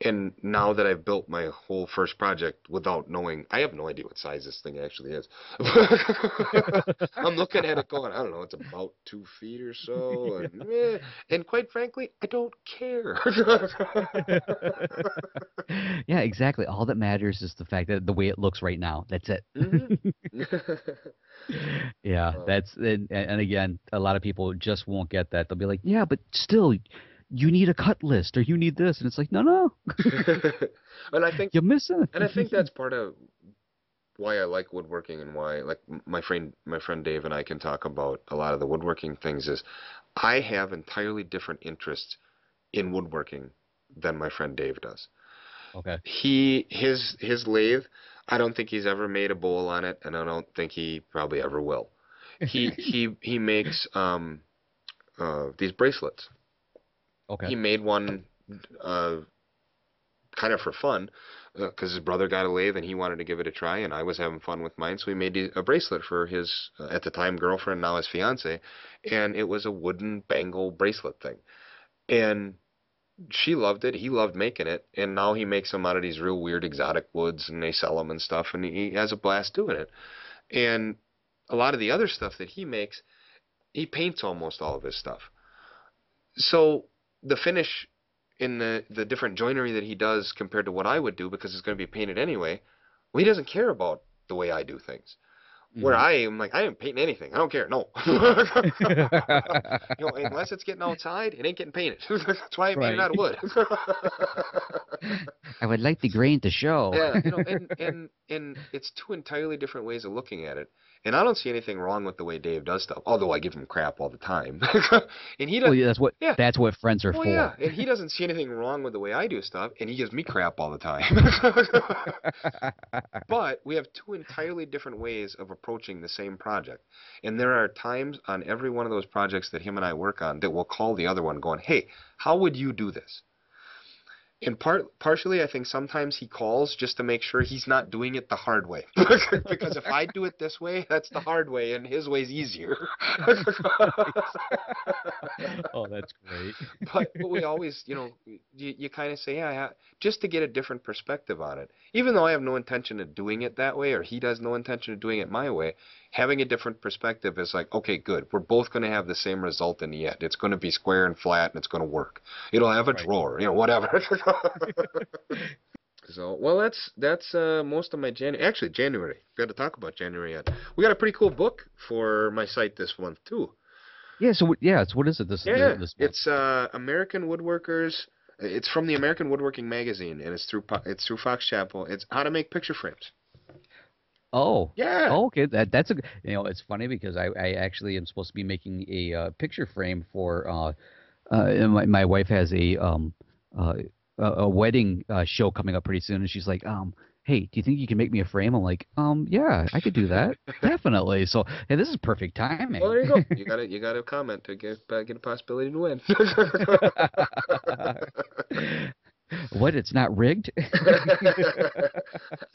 And now that I've built my whole first project without knowing, I have no idea what size this thing actually is. I'm looking at it going, I don't know, it's about 2 feet or so, and quite frankly, I don't care. Yeah, exactly. All that matters is the fact that the way it looks right now. That's it. Hmm. Yeah, Oh. that's and again, a lot of people just won't get that. They'll be like, "Yeah, but still, you need a cut list or you need this," and it's like, "No, no, And I think you're missing." and I think that's part of why I like woodworking and why like my friend Dave and I can talk about a lot of the woodworking things is I have entirely different interests in woodworking than my friend Dave does. Okay. His lathe, I don't think he's ever made a bowl on it, and I don't think he probably ever will. He makes these bracelets. Okay. He made one uh kind of for fun, because his brother got a lathe and he wanted to give it a try, and I was having fun with mine. So we made a bracelet for his at the time girlfriend, now his fiance, and it was a wooden bangle bracelet thing. And she loved it. He loved making it, and now he makes them out of these real weird exotic woods, and they sell them and stuff, and he has a blast doing it. And a lot of the other stuff that he makes, he paints almost all of his stuff. So the finish in the different joinery that he does compared to what I would do, because it's going to be painted anyway, well, he doesn't care about the way I do things. Where Hmm. I am like, I ain't painting anything. I don't care. No. Unless it's getting outside, it ain't getting painted. That's why I painted Right. out of wood. I would like the grain to show. Yeah, and it's two entirely different ways of looking at it. And I don't see anything wrong with the way Dave does stuff, although I give him crap all the time. And he Well, does, yeah, yeah, that's what friends are oh yeah, for. and he doesn't see anything wrong with the way I do stuff, and he gives me crap all the time. But we have two entirely different ways of approaching the same project. And there are times on every one of those projects that him and I work on that we'll call the other one going, "Hey, how would you do this?" And partially, I think sometimes he calls just to make sure he's not doing it the hard way. Because if I do it this way, that's the hard way, and his way's easier. Nice. Oh, that's great. But we always, you kind of say, yeah, just to get a different perspective on it. Even though I have no intention of doing it that way, or he has no intention of doing it my way, having a different perspective is like, okay, good. We're both going to have the same result in the end. It's going to be square and flat, and it's going to work. It'll have a Right. drawer, whatever. So, well, that's most of my January. Actually, January. We got to talk about January yet. We got a pretty cool book for my site this month too. Yeah. So yeah. It's what is it Yeah, this month? it's American Woodworkers. It's from the American Woodworking magazine, and it's through Fox Chapel. It's how to make picture frames. Oh. Yeah. Oh, okay. That's a it's funny because I actually am supposed to be making a picture frame for and my wife has uh a wedding show coming up pretty soon, and she's like, hey, do you think you can make me a frame? I'm like, yeah, I could do that. Definitely. So, hey, this is perfect Well, timing. there you go. You got a comment to get a possibility to win. What? It's not rigged?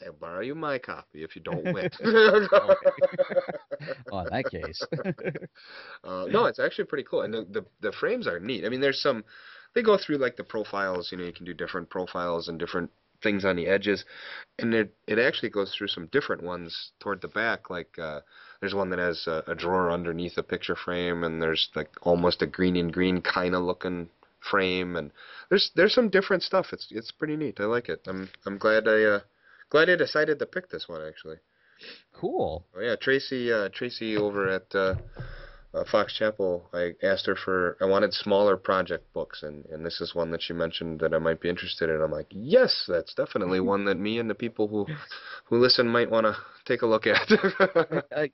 I'll borrow you my copy if you don't win. Okay. Oh, in that case. No, it's actually pretty cool, and the frames are neat. I mean, they go through like the profiles. You can do different profiles and different things on the edges, and it actually goes through some different ones toward the back. Like there's one that has a drawer underneath a picture frame, and there's like almost a green and green kind of looking frame, and there's some different stuff. It's pretty neat. I like it. I'm glad I decided to pick this one actually. Cool. Oh yeah, Tracy over at Fox Chapel, I asked her I wanted smaller project books, and this is one that she mentioned that I might be interested in. I'm like, yes, that's definitely one that me and the people who listen might want to take a look at.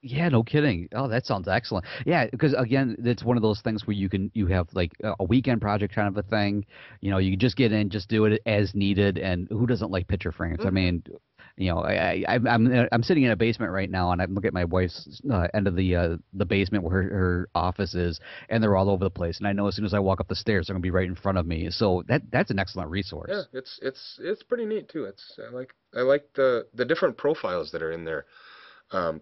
Yeah, no kidding. Oh, that sounds excellent. Yeah, because again, it's one of those things where you have like a weekend project kind of a thing. You can just get in, just do it as needed, and who doesn't like picture frames? I Mhm. mean, I'm sitting in a basement right now, and I'm looking at my wife's end of the basement where her office is, and they're all over the place. And I know as soon as I walk up the stairs, they're gonna be right in front of me. So that's an excellent Yeah, resource. it's pretty neat too. I like the different profiles that are in there.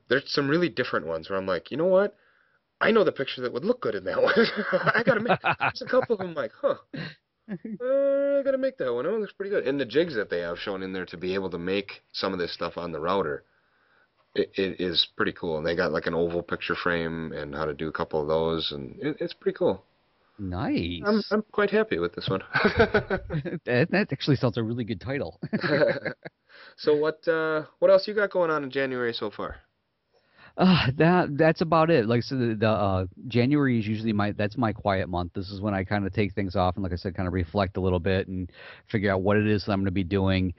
There's some really different ones where I'm like, you know what? I know the picture that would look good in that one. I gotta make. There's a couple of them like, huh? I gotta make that one. Oh, it looks pretty good. And the jigs that they have shown in there to be able to make some of this stuff on the router, it is pretty cool. And they got like an oval picture frame and how to do a couple of those, and it's pretty cool. I'm Nice. I'm quite happy with this one. That actually sounds a really good title. So what else you got going on in January so far? That's about it. Like I said, the January is usually that's my quiet month. This is when I kind of take things off and, like I said, kind of reflect a little bit and figure out what it is that I'm going to be doing.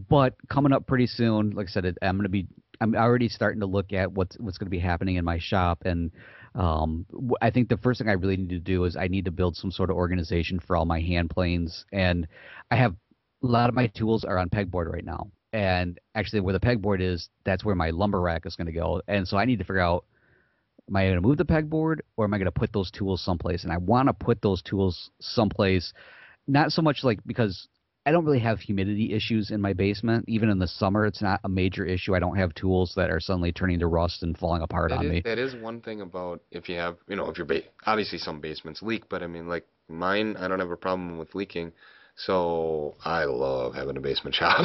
But coming up pretty soon, like I said, I'm already starting to look at what's going to be happening in my shop, and I think the first thing I really need to do is I need to build some sort of organization for all my hand planes, and I have a lot of my tools are on pegboard right now. And actually, where the pegboard is, that's where my lumber rack is going to go. And so I need to figure out, am I going to move the pegboard or am I going to put those tools someplace? And I want to put those tools someplace, not so much like because I don't really have humidity issues in my basement. Even in the summer, it's not a major issue. I don't have tools that are suddenly turning to rust and falling apart on me. That is one thing about if you have, if your obviously some basements leak, but I mean like mine, I don't have a problem with leaking. So I love having a basement shop.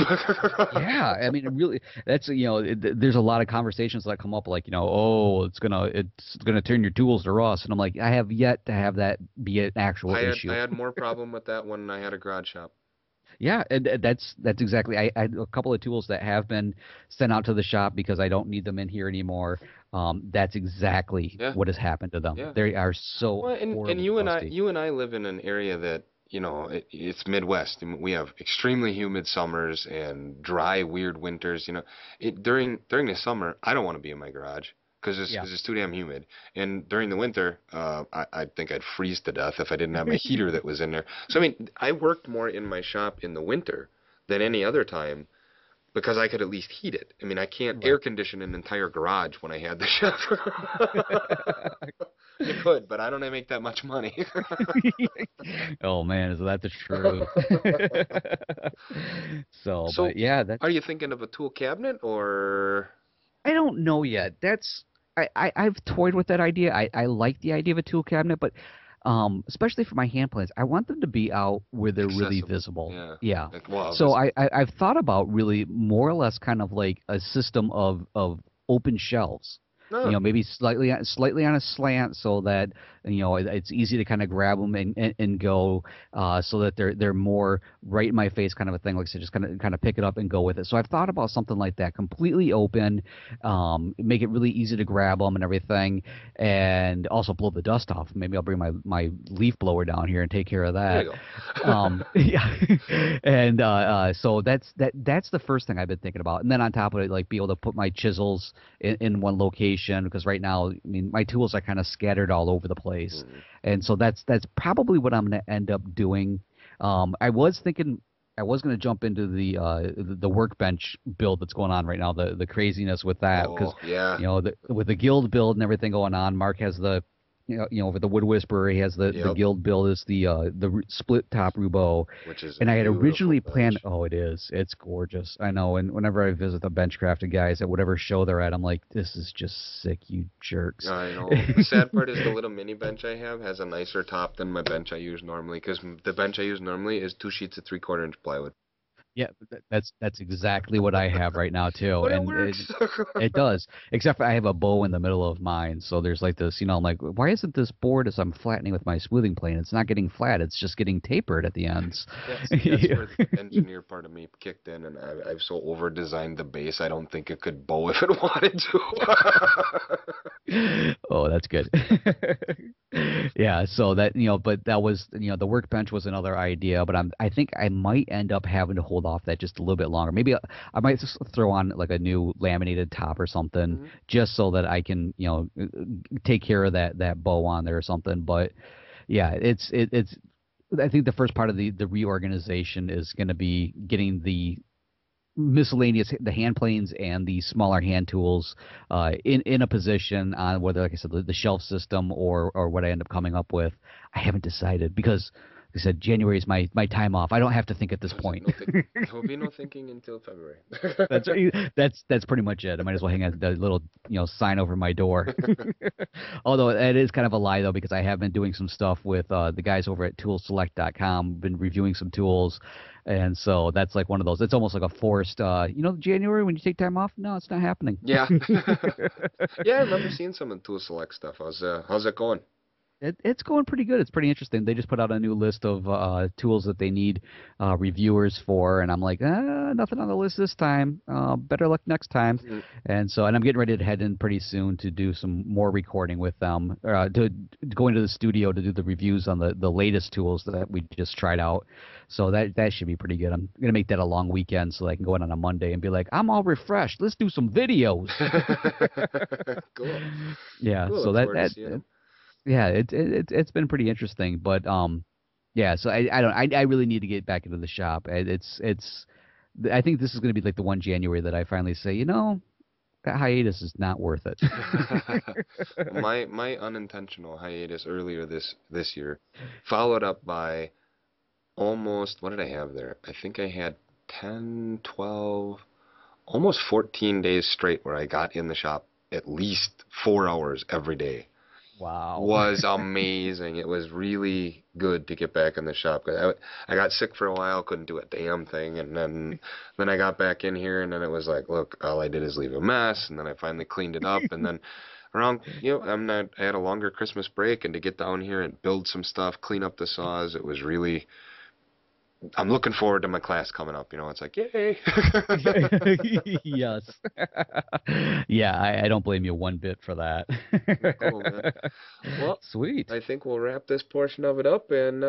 Yeah, I mean, it really, that's, there's a lot of conversations that come up like, oh, it's gonna turn your tools to rust, and I'm like, I have yet to have that be an actual I issue. had more problem with that when I had a garage shop. Yeah, and that's exactly. I had a couple of tools that have been sent out to the shop because I don't need them in here anymore. That's exactly Yeah, what has happened to them. yeah. They are so Well, and horribly rusty. you and I live in an area that, it's Midwest. And we have extremely humid summers and dry, weird winters. During the summer, I don't want to be in my garage because Yeah. it's too damn humid. And during the winter, I think I'd freeze to death if I didn't have my heater that was in there. So I mean, I worked more in my shop in the winter than any other time because I could at least heat it. I mean, I can't air Right. condition an entire garage when I had the shop. You could, but I don't make that much money. Oh man, is that the truth? So, So, but yeah, that are you thinking of a tool cabinet or? I don't know yet. I've toyed with that idea. I like the idea of a tool cabinet, but especially for my hand plants, I want them to be out where they're really Accessible? visible. Yeah. Yeah. Like, well, So visible. I've thought about really more or less kind of like a system of open shelves. No. Maybe slightly on a slant so that it's easy to kind of grab them and go so that they're more right in my face kind of a thing. Like I said, just kind of pick it up and go with it. So I've thought about something like that, completely open, make it really easy to grab them and everything, and also blow the dust off. Maybe I'll bring my leaf blower down here and take care of There that. you go. Yeah, and so that's the first thing I've been thinking about, and then on top of it, like be able to put my chisels in one location because right now, I mean, my tools are kind of scattered all over the place, Mhm. and so that's probably what I'm going to end up doing. I was thinking I was going to jump into the workbench build that's going on right now, the craziness with that because Oh, yeah. with the guild build and everything going on, Mark has the over the Wood Whisperer, he has the Yep. guild build is the split top Roubo, Which is a and I had beautiful originally planned. bench. Oh, it's gorgeous. I know. And whenever I visit the benchcrafted guys at whatever show they're at, I'm like, this is just sick, you jerks. I know. The sad part is the little mini bench I have has a nicer top than my bench I use normally because the bench I use normally is 2 sheets of 3/4 inch plywood. Yeah, that's exactly what I have right now too, But it and it works. it does. Except for I have a bow in the middle of mine, so there's like this. I'm like, why isn't this board as I'm flattening with my smoothing plane? It's not getting flat. It's just getting tapered at the ends. Yeah, see, that's where the engineer part of me kicked in, and I've so over designed the base, I don't think it could bow if it wanted to. Oh, that's good. Yeah, so that but that was the workbench was another idea, but I think I might end up having to hold off that just a little bit longer. Maybe I might just throw on like a new laminated top or something, Mhm. just so that I can take care of that bow on there or something. But yeah, it's I think the first part of the reorganization is going to be getting the miscellaneous the hand planes and the smaller hand tools in a position on whether, like I said, the shelf system or what I end up coming up with. I haven't decided because, like I said, January is my time off. I don't have to think at this There's point. no think. There will be no thinking until February. That's that's pretty much it. I might as well hang a little sign over my door. Although it is kind of a lie though because I have been doing some stuff with the guys over at toolselect.com, been reviewing some tools, and so that's like one of those. It's almost like a forced January when you take time off. No, it's not happening. Yeah. Yeah, I remember seeing some of the Tool Select stuff. How's it going? It's going pretty good. It's pretty interesting. They just put out a new list of tools that they need reviewers for, and I'm like, nothing on the list this time. Better luck next time. Mm. And I'm getting ready to head in pretty soon to do some more recording with them, to go into the studio to do the reviews on the latest tools that we just tried out. So that should be pretty good. I'm gonna make that a long weekend so I can go in on a Monday and be like, I'm all refreshed. Let's do some videos. Cool. Yeah. Cool. So Look forward to seeing them. yeah, it's been pretty interesting, but yeah. So I don't I really need to get back into the shop. It's I think this is going to be like the one January that I finally say, that hiatus is not worth it. My unintentional hiatus earlier this year, followed up by almost, what did I have there? I think I had 10, 12, almost 14 days straight where I got in the shop at least 4 hours every day. Wow. Was amazing. It was really good to get back in the shop. 'Cause I got sick for a while, couldn't do a damn thing, and then I got back in here, and then it was like, look, all I did is leave a mess, and then I finally cleaned it up, and then around, I had a longer Christmas break, and to get down here and build some stuff, clean up the saws, it was really. I'm looking forward to my class coming up. It's like, yay. Yes. Yeah, I don't blame you one bit for that. Cool, man. Well, Sweet. I think we'll wrap this portion of it up, and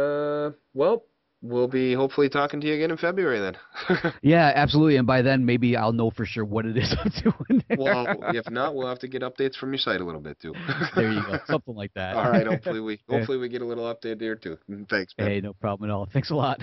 well, we'll be hopefully talking to you again in February then. Yeah, absolutely. And by then, maybe I'll know for sure what it is I'm doing there. Well, if not, we'll have to get updates from your site a little bit too. There you go. Something like that. All right, hopefully we Eh, hopefully we get a little update there too. Thanks, man. Hey, no problem at all. Thanks a lot.